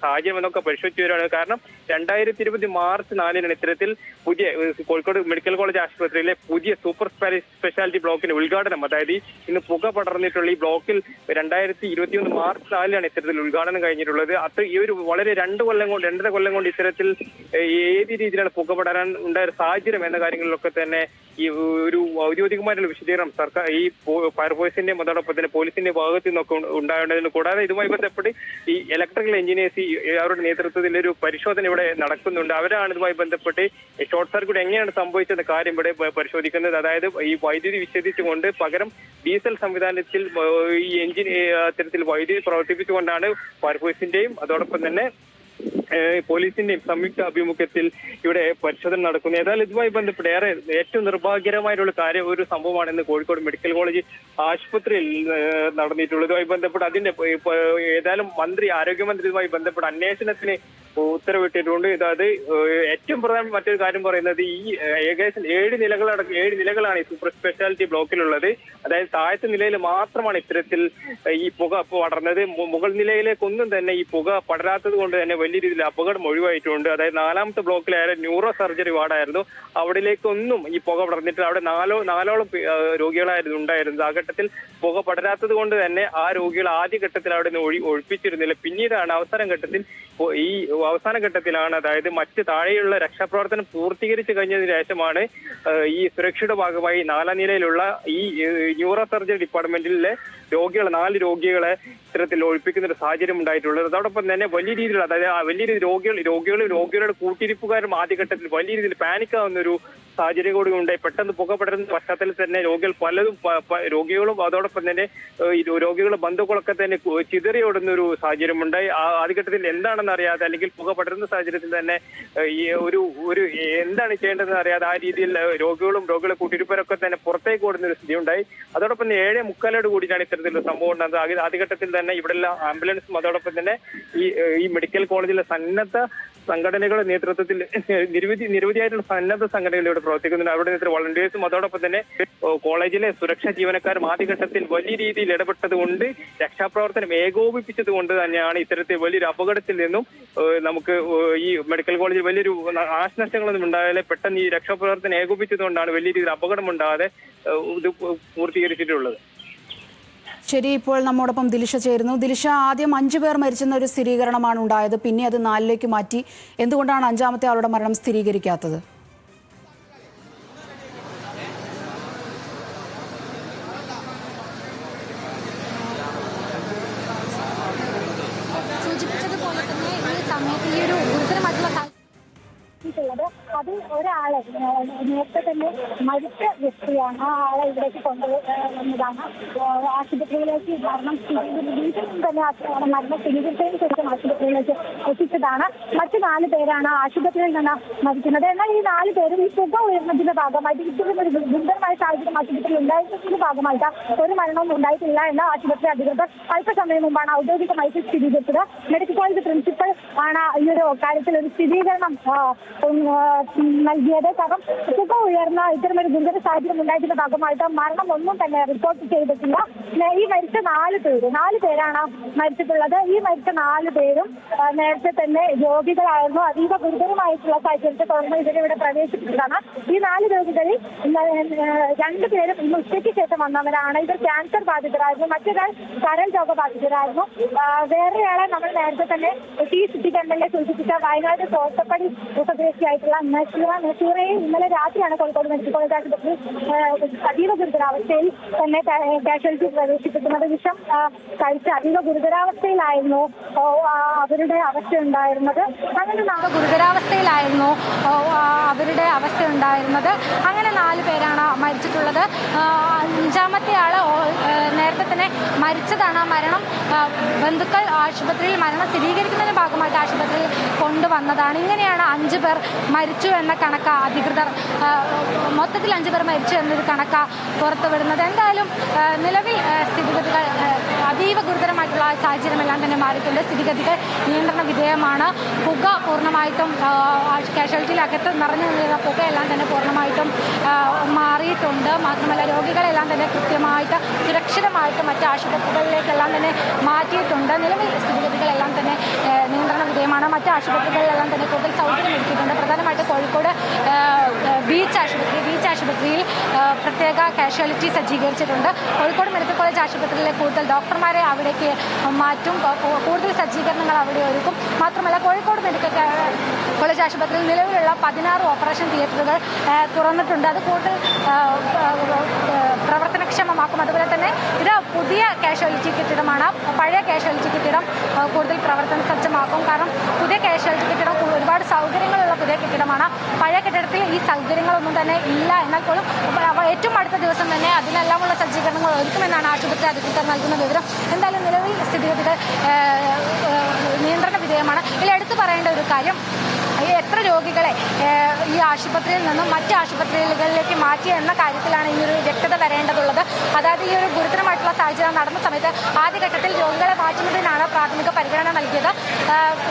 സാഹചര്യം എന്നൊക്കെ പരിശോധിച്ചു വരികയാണ്. കാരണം 2020 മാർച്ച് 4 ഇത്തരത്തിൽ പുതിയ കോഴിക്കോട് മെഡിക്കൽ കോളേജ് ആശുപത്രിയിലെ പുതിയ സൂപ്പർ സ്പെഷ്യാലിറ്റി ബ്ലോക്കിന്റെ ഉദ്ഘാടനം, അതായത് ഇന്ന് പുക പടർന്നിട്ടുള്ള ഈ ബ്ലോക്കിൽ 2021 മാർച്ച് 4 ഇത്തരത്തിൽ ഉദ്ഘാടനം കഴിഞ്ഞിട്ടുള്ളത്. അത് ഈ ഒരു വളരെ 2.5 കൊല്ലം കൊണ്ട് ഇത്തരത്തിൽ ഏത് രീതിയിലാണ് പുക പടരാൻ ഉണ്ടായ സാഹചര്യം എന്ന കാര്യങ്ങളിലൊക്കെ തന്നെ ഈ ഒരു ഔദ്യോഗികമായിട്ടുള്ള വിശദീകരണം സർക്കാർ ഈ ഫയർഫോഴ്സിന്റെയും അതോടൊപ്പം തന്നെ പോലീസിന്റെ ഭാഗത്തു നിന്നൊക്കെ ഉണ്ടാവേണ്ടതിന്, കൂടാതെ ഇതുമായി ബന്ധപ്പെട്ട് ഈ ഇലക്ട്രിക്കൽ എഞ്ചിനീയേഴ്സ് അവരുടെ നേതൃത്വത്തിൽ ഒരു പരിശോധന ഇവിടെ നടക്കുന്നുണ്ട്. അവരാണ് ഇതുമായി ബന്ധപ്പെട്ട് ഷോർട്ട് സർക്യൂട്ട് എങ്ങനെയാണ് സംഭവിച്ചെന്ന കാര്യം ഇവിടെ പരിശോധിക്കുന്നത്. അതായത് ഈ വൈദ്യുതി വിച്ഛേദിച്ചുകൊണ്ട് പകരം ഡീസൽ സംവിധാനത്തിൽ ഈ എഞ്ചിൻ അത്തരത്തിൽ വൈദ്യുതി പ്രവർത്തിപ്പിച്ചുകൊണ്ടാണ് ഫയർഫോഴ്സിന്റെയും അതോടൊപ്പം തന്നെ പോലീസിന്റെയും സംയുക്ത ആഭിമുഖ്യത്തിൽ ഇവിടെ പരിശോധന നടക്കുന്നത്. ഏതായാലും ഇതുമായി ബന്ധപ്പെട്ട് ഏറ്റവും നിർഭാഗ്യകരമായിട്ടുള്ള ഒരു സംഭവമാണ് ഇന്ന് കോഴിക്കോട് മെഡിക്കൽ കോളേജ് ആശുപത്രിയിൽ നടന്നിട്ടുള്ളത്. ഇതുമായി ബന്ധപ്പെട്ട് അതിന്റെ ഏതായാലും ആരോഗ്യമന്ത്രി ഇതുമായി ബന്ധപ്പെട്ട് അന്വേഷണത്തിന് ഉത്തരവിട്ടിട്ടുണ്ട്. അതായത് ഏറ്റവും പ്രധാന മറ്റൊരു കാര്യം പറയുന്നത് ഈ ഏകദേശം 7 നിലകളാണ് ഈ സൂപ്പർ സ്പെഷ്യാലിറ്റി ബ്ലോക്കിലുള്ളത്. അതായത് താഴത്തെ നിലയിൽ മാത്രമാണ് ഇത്തരത്തിൽ ഈ പുക പടർന്നത്. മുകൾ നിലയിലേക്കൊന്നും തന്നെ ഈ പുക പടരാത്തത് കൊണ്ട് തന്നെ വലിയ രീതിയിൽ അപകടം ഒഴിവായിട്ടുണ്ട്. അതായത് 4ാമത്തെ ബ്ലോക്കിലായ ന്യൂറോ സർജറി വാർഡായിരുന്നു. അവിടേക്കൊന്നും ഈ പുക പടർന്നിട്ട് അവിടെ നാലോളം രോഗികളായിരുന്നു ഉണ്ടായിരുന്നത്. ആ ഘട്ടത്തിൽ പുക പടരാത്തത് കൊണ്ട് തന്നെ ആ രോഗികൾ ആദ്യഘട്ടത്തിൽ അവിടെ നിന്ന് ഒഴിപ്പിച്ചിരുന്നില്ല. പിന്നീടാണ് അവസാന ഘട്ടത്തിലാണ് അതായത് മറ്റ് താഴെയുള്ള രക്ഷാപ്രവർത്തനം പൂർത്തീകരിച്ചു കഴിഞ്ഞതിന് ശേഷമാണ് ഈ സുരക്ഷയുടെ ഭാഗമായി 4ാം നിലയിലുള്ള ഈ ന്യൂറോ സർജറി ഡിപ്പാർട്ട്മെന്റിലെ 4 രോഗികളെ ഇത്തരത്തിൽ ഒഴിപ്പിക്കുന്ന ഒരു സാഹചര്യം ഉണ്ടായിട്ടുള്ളത്. അതോടൊപ്പം തന്നെ വലിയ രീതിയിൽ രോഗികളുടെ കൂട്ടിരിപ്പുകാരും ആദ്യഘട്ടത്തിൽ വലിയ രീതിയിൽ പാനിക്കാവുന്ന ഒരു സാഹചര്യം കൂടി ഉണ്ടായി. പെട്ടെന്ന് പുക പടരുന്ന പശ്ചാത്തലത്തിൽ തന്നെ രോഗികളും അതോടൊപ്പം തന്നെ രോഗികളുടെ ബന്ധുക്കളൊക്കെ തന്നെ ചിതറിയോടുന്ന ഒരു സാഹചര്യം ഉണ്ടായി. ആദ്യഘട്ടത്തിൽ എന്താണെന്ന് അറിയാതെ അല്ലെങ്കിൽ പുക പടരുന്ന സാഹചര്യത്തിൽ തന്നെ ഈ ഒരു എന്താണ് ചെയ്യേണ്ടതെന്ന് അറിയാതെ ആ രീതിയിൽ രോഗികളുടെ കൂട്ടിരിപ്പരൊക്കെ തന്നെ പുറത്തേക്ക് ഓടുന്ന ഒരു സ്ഥിതി ഉണ്ടായി. അതോടൊപ്പം തന്നെ 7:45 കൂടിയാണ് ഇത്തരത്തിലുള്ള സംഭവം ഉണ്ടാകുന്നത്. ആദ്യഘട്ടത്തിൽ തന്നെ ഇവിടെയുള്ള ആംബുലൻസും അതോടൊപ്പം തന്നെ ഈ മെഡിക്കൽ കോളേജിലെ സന്നദ്ധ സംഘടനകളുടെ നേതൃത്വത്തിൽ നിരവധിയായിട്ടുള്ള സന്നദ്ധ സംഘടനകൾ ഇവിടെ പ്രവർത്തിക്കുന്നുണ്ട്. അവരുടെ നേതൃത്വം വളണ്ടിയേഴ്സും അതോടൊപ്പം തന്നെ കോളേജിലെ സുരക്ഷാ ജീവനക്കാരും ആദ്യഘട്ടത്തിൽ വലിയ രീതിയിൽ ഇടപെട്ടത് കൊണ്ട് രക്ഷാപ്രവർത്തനം ഏകോപിപ്പിച്ചത് കൊണ്ട് തന്നെയാണ് ഇത്തരത്തിൽ വലിയൊരു അപകടത്തിൽ നിന്നും നമുക്ക് ഈ മെഡിക്കൽ കോളേജിൽ വലിയൊരു നാശനഷ്ടങ്ങളൊന്നും ഉണ്ടായാലും പെട്ടെന്ന് ഈ രക്ഷാപ്രവർത്തനം ഏകോപിച്ചത് കൊണ്ടാണ് വലിയ രീതിയിൽ അപകടം ഉണ്ടാകാതെ ഇത് പൂർത്തീകരിച്ചിട്ടുള്ളത്. ശരി, ഇപ്പോൾ നമ്മോടൊപ്പം ദിലിഷ ചേരുന്നു. ദിലിഷ, ആദ്യം 5 പേർ മരിച്ചെന്ന ഒരു സ്ഥിരീകരണമാണ് ഉണ്ടായത്, പിന്നെ അത് 4ലേക്ക് മാറ്റി. എന്തുകൊണ്ടാണ് 5ാമത്തെ ആളുടെ മരണം സ്ഥിരീകരിക്കാത്തത്? സൂചിപ്പിച്ചതുപോലെ തന്നെ ഈ സമയത്ത് ഈ ഒരു ഗുരുതരമായിട്ടുള്ള അത് ഒരാളെ നേരത്തെ തന്നെ മരിച്ച വ്യക്തിയാണ്. ആ ആളെ ഇവിടേക്ക് കൊണ്ടുവന്നതാണ്. ആശുപത്രിയിലേക്ക് മരണം സ്ഥിരീകരിച്ചതിന് ശേഷം ആശുപത്രിയിലേക്ക് എത്തിച്ചതാണ്. മറ്റു 4 പേരാണ് ആശുപത്രിയിൽ നിന്ന് മരിക്കുന്നത്. എന്നാൽ ഈ 4 പേരും ഈ പുക ഉയർന്നതിന്റെ ഭാഗമായിട്ട് ഇത്തരം ഒരു ഗുരുതരമായ സാഹചര്യം ആശുപത്രിയിൽ ഉണ്ടായിരുന്നതിന്റെ ഭാഗമായിട്ട് ഒരു മരണവും ഉണ്ടായിട്ടില്ല എന്ന് ആശുപത്രി അധികൃതർ അല്പസമയം മുമ്പാണ് ഔദ്യോഗികമായി സ്ഥിരീകരിച്ചത്. മെഡിക്കൽ കോളേജ് പ്രിൻസിപ്പൽ ആണ് ഈ ഒരു കാര്യത്തിൽ ഒരു സ്ഥിരീകരണം നൽകിയത്. കാരണം പുക ഉയർന്ന ഇത്തരമൊരു ഗുരുതര സാഹചര്യം ഉണ്ടായതിന്റെ ഭാഗമായിട്ട് മരണം ഒന്നും തന്നെ റിപ്പോർട്ട് ചെയ്തിട്ടില്ല. ഈ മരിച്ച 4 പേരാണ് മരിച്ചിട്ടുള്ളത്. ഈ മരിച്ച 4 പേരും നേരത്തെ തന്നെ രോഗികളായിരുന്നു. അതീവ ഗുരുതരമായിട്ടുള്ള സാഹചര്യത്തെ തുടർന്ന് ഇവരിവിടെ പ്രവേശിപ്പിച്ചതാണ്. ഈ 4 രോഗികളിൽ 2 പേരും ഇന്ന് ഉച്ചയ്ക്ക് ശേഷം വന്നവരാണ്. ഇവർ ക്യാൻസർ ബാധിതരായിരുന്നു. മറ്റൊരാൾ കരൾ രോഗബാധിതരായിരുന്നു. വേറെയാളെ നമ്മൾ നേരത്തെ തന്നെ സിറ്റി കണ്ടലിനെ സൂചിപ്പിച്ച വയനാട് തോട്ടപ്പടി സ്വദേശിയായിട്ടുള്ള നസീറയെ ഇന്നലെ രാത്രിയാണ് കോഴിക്കോട് മെഡിക്കൽ കോളേജ് ആശുപത്രി അതീവ ഗുരുതരാവസ്ഥയിൽ തന്നെ കാഷ്വാലിറ്റി പ്രവേശിപ്പിക്കുന്നത്. വിഷം കഴിച്ച് അതീവ ഗുരുതരാവസ്ഥയിലായിരുന്നു അവരുടെ അവസ്ഥ ഉണ്ടായിരുന്നത്. അങ്ങനെ ഗുരുതരാവസ്ഥയിലായിരുന്നു അവരുടെ അവസ്ഥയുണ്ടായിരുന്നത്. അങ്ങനെ 4 പേരാണ് മരിച്ചിട്ടുള്ളത്. 5-ാമത്തെ ആൾ നേരത്തെ തന്നെ മരിച്ചതാണ്. മരണം ബന്ധുക്കൾ ആശുപത്രിയിൽ മരണം സ്ഥിരീകരിക്കുന്നതിന്റെ ഭാഗമായിട്ട് ആശുപത്രിയിൽ കൊണ്ടുവന്നതാണ്. ഇങ്ങനെയാണ് 5 പേർ മരിച്ചു എന്ന കണക്ക് അധികൃതർ മൊത്തത്തിൽ 5 പേർ മരിച്ചു എന്നൊരു കണക്ക് പുറത്തുവിടുന്നത്. എന്തായാലും നിലവിൽ സ്ഥിതിഗതികൾ അതീവ ഗുരുതരമായിട്ടുള്ള സാഹചര്യമെല്ലാം തന്നെ മാറിയിട്ടുണ്ട്. സ്ഥിതിഗതികൾ നിയന്ത്രണ വിധേയമാണ്. പുക പൂർണ്ണമായിട്ടും കാഷ്വാലിറ്റിയിൽ അകത്ത് നിറഞ്ഞു നിന്നിരുന്ന പുകയെല്ലാം തന്നെ പൂർണ്ണമായിട്ടും മാറിയിട്ടുണ്ട്. മാത്രമല്ല രോഗികളെല്ലാം തന്നെ കൃത്യമായിട്ട് സുരക്ഷിതമായിട്ട് മറ്റ് ആശുപത്രികളിലേക്കെല്ലാം തന്നെ മാറ്റിയിട്ടുണ്ട്. നിലവിൽ സ്ഥിതിഗതികളെല്ലാം തന്നെ നിയന്ത്രണ വിധേയമാണ്. മറ്റ് ആശുപത്രികളിലെല്ലാം തന്നെ കൂടുതൽ സൗകര്യം ഒരുക്കിയിട്ടുണ്ട്. പ്രധാനമായിട്ട് കോഴിക്കോട് ബീച്ച് ആശുപത്രിയിൽ പ്രത്യേക കാഷ്വാലിറ്റി സജ്ജീകരിച്ചിട്ടുണ്ട്. കോഴിക്കോട് മെഡിക്കൽ കോളേജ് ആശുപത്രിയിലെ കൂടുതൽ ഡോക്ടർമാരെ അവിടേക്ക് മാറ്റും. കൂടുതൽ സജ്ജീകരണങ്ങൾ അവിടെ ഒരുക്കും. മാത്രമല്ല കോഴിക്കോട് മെഡിക്കൽ കോളേജ് ആശുപത്രിയിൽ നിലവിലുള്ള 16 ഓപ്പറേഷൻ തിയേറ്ററുകൾ തുറന്നിട്ടുണ്ട്. അത് കൂടുതൽ പ്രവർത്തനക്ഷമമാക്കും. അതുപോലെ തന്നെ ഇത് പുതിയ കാഷ്വാലിറ്റി കെട്ടിടമാണ്. പഴയ കാഷ്വാലിറ്റി കെട്ടിടം കൂടുതൽ പ്രവർത്തന സജ്ജമാക്കും. കാരണം പുതിയ കാഷ്വാലിറ്റി കെട്ടിടം ഒരുപാട് സൗകര്യങ്ങളുള്ള പുതിയ കെട്ടിടമാണ്. പഴയ കെട്ടിടത്തിൽ ഈ സൗകര്യങ്ങളൊന്നും തന്നെ ഇല്ല. എന്നാൽ പോലും ഏറ്റവും അടുത്ത ദിവസം തന്നെ അതിനെല്ലാമുള്ള സജ്ജീകരണങ്ങൾ ഒരുക്കുമെന്നാണ് ആശുപത്രി അധികൃതർ നൽകുന്ന വിവരം. എന്തായാലും നിലവിൽ സ്ഥിതിഗതികൾ നിയന്ത്രണ വിധേയമാണ്. ഇതിൽ എടുത്തു പറയേണ്ട ഒരു കാര്യം, എത്ര രോഗികളെ ഈ ആശുപത്രിയിൽ നിന്നും മറ്റ് ആശുപത്രികളിലേക്ക് മാറ്റി എന്ന കാര്യത്തിലാണ് ഇനിയൊരു വ്യക്തത വരേണ്ടതുള്ളത്. അതായത് ഈ ഒരു ഗുരുതരമായിട്ടുള്ള സാഹചര്യം നടന്ന സമയത്ത് ആദ്യഘട്ടത്തിൽ രോഗികളെ മാറ്റുന്നതിനാണ് പ്രാഥമിക പരിഗണന നൽകിയത്.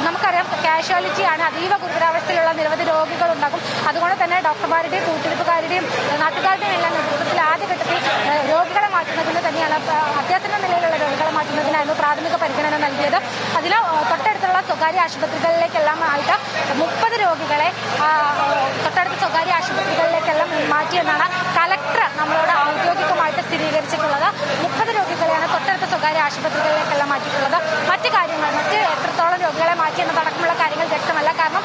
നമുക്കറിയാം കാഷ്വാലിറ്റിയാണ്. അതീവ ഗുരുതരാവസ്ഥയിലുള്ള നിരവധി രോഗികളുണ്ടാകും. അതുകൊണ്ട് തന്നെ ഡോക്ടർമാരുടെയും കൂട്ടിരിപ്പുകാരുടെയും നാട്ടുകാരുടെയും എല്ലാം നേതൃത്വത്തിൽ ആദ്യഘട്ടത്തിൽ രോഗികളെ മാറ്റുന്നതിന് തന്നെയാണ് അത്യാസന്ന നിലയിലുള്ള രോഗികളെ മാറ്റുന്നതിനായിരുന്നു പ്രാഥമിക പരിഗണന നൽകിയത്. അതിൽ തൊട്ടടുത്തുള്ള സ്വകാര്യ ആശുപത്രികളിലേക്കെല്ലാം ആയിട്ട് 30 രോഗികളെ തൊട്ടടുത്ത സ്വകാര്യ ആശുപത്രികളിലേക്കെല്ലാം മാറ്റിയെന്നാണ് കലക്ടർ നമ്മളോട് ഔദ്യോഗികമായിട്ട് സ്ഥിരീകരിച്ചിട്ടുള്ളത്. 30 രോഗികളെയാണ് തൊട്ടടുത്ത സ്വകാര്യ ആശുപത്രികളിലേക്കെല്ലാം മാറ്റിയിട്ടുള്ളത്. മറ്റ് എത്രത്തോളം രോഗികളെ മാറ്റി എന്നതടക്കമുള്ള കാര്യങ്ങൾ വ്യക്തമല്ല. കാരണം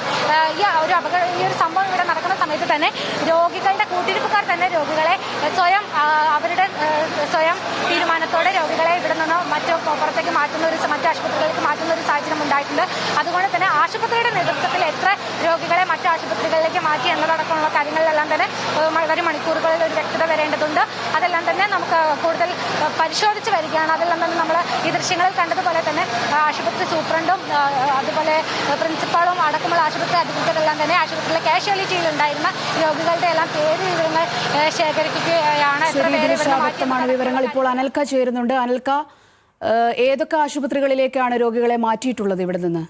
ഈ ഒരു സംഭവം ഇവിടെ നടക്കുന്ന സമയത്ത് തന്നെ രോഗികളുടെ കൂട്ടിരിപ്പുകാർ തന്നെ രോഗികളെ സ്വയം തീരുമാനത്തോടെ രോഗികളെ ഇവിടെ നിന്ന് പുറത്തേക്ക് മറ്റ് ആശുപത്രികളിലേക്ക് മാറ്റുന്ന ഒരു സാഹചര്യം ഉണ്ടായിട്ടുണ്ട്. അതുകൊണ്ട് തന്നെ ആശുപത്രിയുടെ നേതൃത്വത്തിൽ എത്ര രോഗികളെ മറ്റ് ആശുപത്രികളിലേക്ക് മാറ്റി എന്നതടക്കമുള്ള കാര്യങ്ങളിലെല്ലാം തന്നെ വരും മണിക്കൂറുകളിൽ ഒരു വ്യക്തത വരേണ്ടതുണ്ട്. അതെല്ലാം തന്നെ നമുക്ക് കൂടുതൽ പരിശോധിച്ച് വരികയാണ്. അതെല്ലാം തന്നെ നമ്മൾ ഈ ദൃശ്യങ്ങളിൽ കണ്ടതുപോലെ തന്നെ ആശുപത്രി സൂപ്രണ്ടും അതുപോലെ പ്രിൻസിപ്പാളും അടക്കമുള്ള ആശുപത്രി അധികൃതരെല്ലാം തന്നെ ആശുപത്രിയിലെ കാഷ്വാലിറ്റിയിൽ ഉണ്ടായിരുന്ന രോഗികളുടെ എല്ലാം പേര് വിവരങ്ങൾ ശേഖരിക്കുകയാണ്. വ്യക്തമാണ് വിവരങ്ങൾ. ഇപ്പോൾ അനൽക്ക ചേരുന്നുണ്ട്. അനൽക്ക, ഏതൊക്കെ ആശുപത്രികളിലേക്കാണ് രോഗികളെ മാറ്റിയിട്ടുള്ളത് ഇവിടെ നിന്ന്?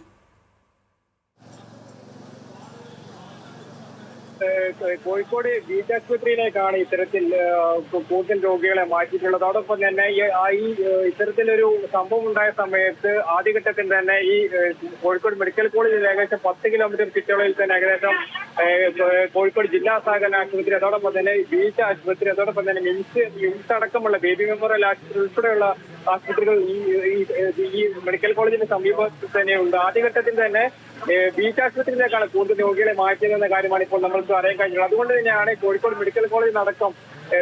കോഴിക്കോട് ബീച്ച് ആശുപത്രിയിലേക്കാണ് ഇത്തരത്തിൽ കൂടുതൽ രോഗികളെ മാറ്റിയിട്ടുള്ളത്. അതോടൊപ്പം തന്നെ ഈ ഇത്തരത്തിലൊരു സംഭവം ഉണ്ടായ സമയത്ത് ആദ്യഘട്ടത്തിൽ തന്നെ ഈ കോഴിക്കോട് മെഡിക്കൽ കോളേജിൽ ഏകദേശം 10 കിലോമീറ്റർ ചുറ്റളവിൽ തന്നെ ഏകദേശം കോഴിക്കോട് ജില്ലാ സഹകരണ ആശുപത്രി, അതോടൊപ്പം തന്നെ ബീച്ച് ആശുപത്രി, അതോടൊപ്പം തന്നെ മിംസ് അടക്കമുള്ള ബേബി മെമ്മോറിയൽ ആശുപത്രി ഉൾപ്പെടെയുള്ള ആശുപത്രികൾ ഈ മെഡിക്കൽ കോളേജിന് സമീപത്ത് തന്നെയുണ്ട്. ആദ്യഘട്ടത്തിൽ തന്നെ ബീച്ച് ആശുപത്രിയിലേക്കാണ് കൂടുതൽ രോഗികളെ മാറ്റിയതെന്ന കാര്യമാണ് ഇപ്പോൾ നമ്മൾക്ക് അറിയാൻ കഴിഞ്ഞത്. അതുകൊണ്ട് തന്നെയാണ് കോഴിക്കോട് മെഡിക്കൽ കോളേജിനടക്കം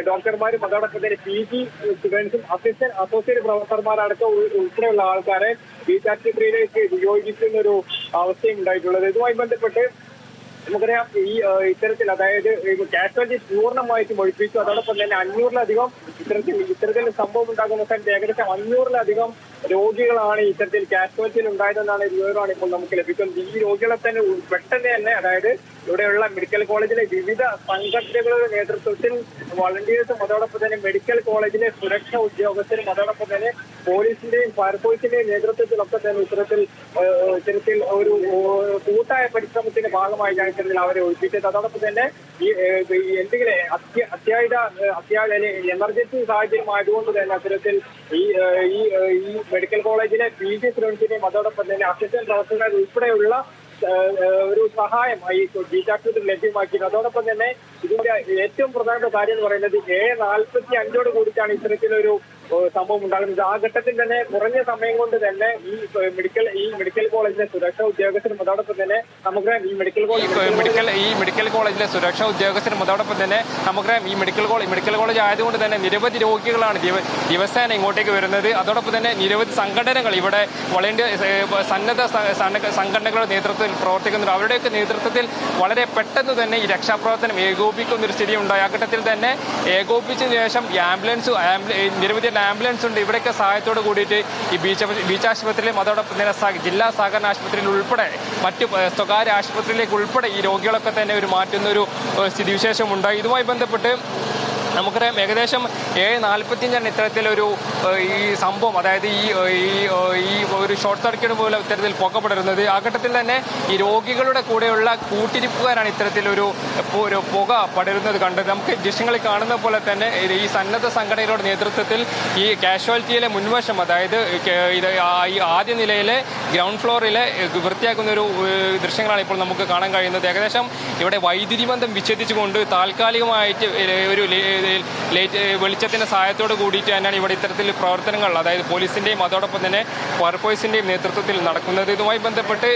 ഡോക്ടർമാരും അതോടൊപ്പം തന്നെ PG സ്റ്റുഡൻസും അസോസിയേറ്റ് പ്രൊഫസർമാരടക്കം ഉൾപ്പെടെയുള്ള ആൾക്കാരെ ബീച്ച് ആശുപത്രിയിലേക്ക് നിയോഗിക്കുന്ന ഒരു അവസ്ഥയും ഉണ്ടായിട്ടുള്ളത്. ഇതുമായി ബന്ധപ്പെട്ട് നമുക്കറിയാം ഇത്തരത്തിൽ അതായത് കാഷ്വാലിറ്റി പൂർണ്ണമായിട്ടും ഒഴിപ്പിച്ചു. അതോടൊപ്പം തന്നെ 500-ലധികം ഇത്തരത്തിൽ സംഭവം ഉണ്ടാകുന്ന സ്ഥലത്ത് ഏകദേശം 500-ലധികം രോഗികളാണ് ഇത്തരത്തിൽ കാഷ്വാലിറ്റിയിൽ ഉണ്ടായതെന്നാണ് വിവരമാണ് ഇപ്പോൾ നമുക്ക് ലഭിക്കുന്നത്. ഈ രോഗികളെ തന്നെ പെട്ടെന്ന് തന്നെ അതായത് ഇവിടെയുള്ള മെഡിക്കൽ കോളേജിലെ വിവിധ സംഘടനകളുടെ നേതൃത്വത്തിൽ വളണ്ടിയേഴ്സും അതോടൊപ്പം തന്നെ മെഡിക്കൽ കോളേജിലെ സുരക്ഷാ ഉദ്യോഗസ്ഥരും അതോടൊപ്പം തന്നെ പോലീസിന്റെയും ഫയർഫോഴ്സിന്റെയും നേതൃത്വത്തിലൊക്കെ തന്നെ ഇത്തരത്തിൽ ഒരു കൂട്ടായ പരിശ്രമത്തിന്റെ ഭാഗമായിട്ടാണ് ഇത്തരത്തിൽ അവരെ ഒഴിപ്പിച്ചത്. അതോടൊപ്പം തന്നെ ഈ എന്തെങ്കിലും അത്യാഹിത എമർജൻസി സാഹചര്യം ആയതുകൊണ്ട് തന്നെ അത്തരത്തിൽ ഈ മെഡിക്കൽ കോളേജിലെ PG സ്റ്റുഡൻസിനെയും അതോടൊപ്പം തന്നെ അസിസ്റ്റന്റ് പ്രൊഫസർമാർ ഉൾപ്പെടെയുള്ള ഒരു സഹായം ഈ ബീച്ച് ആശുപത്രി ലഭ്യമാക്കിയത്. അതോടൊപ്പം തന്നെ ഇതിന്റെ ഏറ്റവും പ്രധാനപ്പെട്ട കാര്യം എന്ന് പറയുന്നത് 7:45 കൂടിയിട്ടാണ് ഇത്തരത്തിലൊരു സംഭവം ഉണ്ടാകുന്നത്. ആ ഘട്ടത്തിൽ തന്നെ കുറഞ്ഞ സമയം കൊണ്ട് തന്നെ ഈ മെഡിക്കൽ കോളേജിലെ സുരക്ഷാ ഉദ്യോഗസ്ഥരും അതോടൊപ്പം തന്നെ നമുക്കറിയാം ഈ മെഡിക്കൽ കോളേജിലെ സുരക്ഷാ ഉദ്യോഗസ്ഥരും അതോടൊപ്പം തന്നെ നമുക്കറിയാം ഈ മെഡിക്കൽ കോളേജ് ആയതുകൊണ്ട് തന്നെ നിരവധി രോഗികളാണ് ദിവസേന ഇങ്ങോട്ടേക്ക് വരുന്നത്. അതോടൊപ്പം തന്നെ നിരവധി സംഘടനകൾ ഇവിടെ സന്നദ്ധ സംഘടനകളുടെ നേതൃത്വത്തിൽ പ്രവർത്തിക്കുന്നുണ്ട്. അവരുടെയൊക്കെ നേതൃത്വത്തിൽ വളരെ പെട്ടെന്ന് തന്നെ ഈ രക്ഷാപ്രവർത്തനം ഏകോപിക്കുന്ന ഒരു സ്ഥിതി ഉണ്ടായി. ആ ഘട്ടത്തിൽ തന്നെ ഏകോപിച്ചതിന് ശേഷം നിരവധി ആംബുലൻസ് ഉണ്ട്. ഇവിടെയൊക്കെ സഹായത്തോട് കൂടിയിട്ട് ഈ ബീച്ച് ആശുപത്രിയിലും അതോടൊപ്പം തന്നെ ജില്ലാ സഹകരണ ആശുപത്രിയിൽ ഉൾപ്പെടെ മറ്റ് സ്വകാര്യ ആശുപത്രിയിലേക്ക് ഉൾപ്പെടെ ഈ രോഗികളൊക്കെ തന്നെ ഒരു ഒരു സ്ഥിതിവിശേഷം ഉണ്ടായി. ഇതുമായി ബന്ധപ്പെട്ട് നമുക്കറിയാം ഏകദേശം 7:45 ഇത്തരത്തിലൊരു ഈ സംഭവം, അതായത് ഈ ഒരു ഷോർട്ട് സർക്യൂട്ട് പോലെ ഇത്തരത്തിൽ പുകപടരുന്നത്. ആ ഘട്ടത്തിൽ തന്നെ ഈ രോഗികളുടെ കൂടെയുള്ള കൂട്ടിരിപ്പുകാരാണ് ഇത്തരത്തിലൊരു പുക പടരുന്നത് കണ്ടത്. നമുക്ക് ദൃശ്യങ്ങളിൽ കാണുന്ന പോലെ തന്നെ ഈ സന്നദ്ധ സംഘടനകളുടെ നേതൃത്വത്തിൽ ഈ കാഷ്വാലിറ്റിയിലെ മുൻവശം, അതായത് ഈ ആദ്യ നിലയിലെ ഗ്രൗണ്ട് ഫ്ലോറിലെ വൃത്തിയാക്കുന്ന ഒരു ദൃശ്യങ്ങളാണ് ഇപ്പോൾ നമുക്ക് കാണാൻ കഴിയുന്നത്. ഏകദേശം ഇവിടെ വൈദ്യുതി ബന്ധം വിച്ഛേദിച്ചുകൊണ്ട് താൽക്കാലികമായിട്ട് ഒരു വെളിച്ചത്തിന്റെ സഹായത്തോട് കൂടിയിട്ട് തന്നെയാണ് ഇവിടെ ഇത്തരത്തിൽ പ്രവർത്തനങ്ങൾ, അതായത് പോലീസിന്റെയും അതോടൊപ്പം തന്നെ ഫയർഫോഴ്സിന്റെയും നേതൃത്വത്തിൽ നടക്കുന്നത്. ഇതുമായി ബന്ധപ്പെട്ട്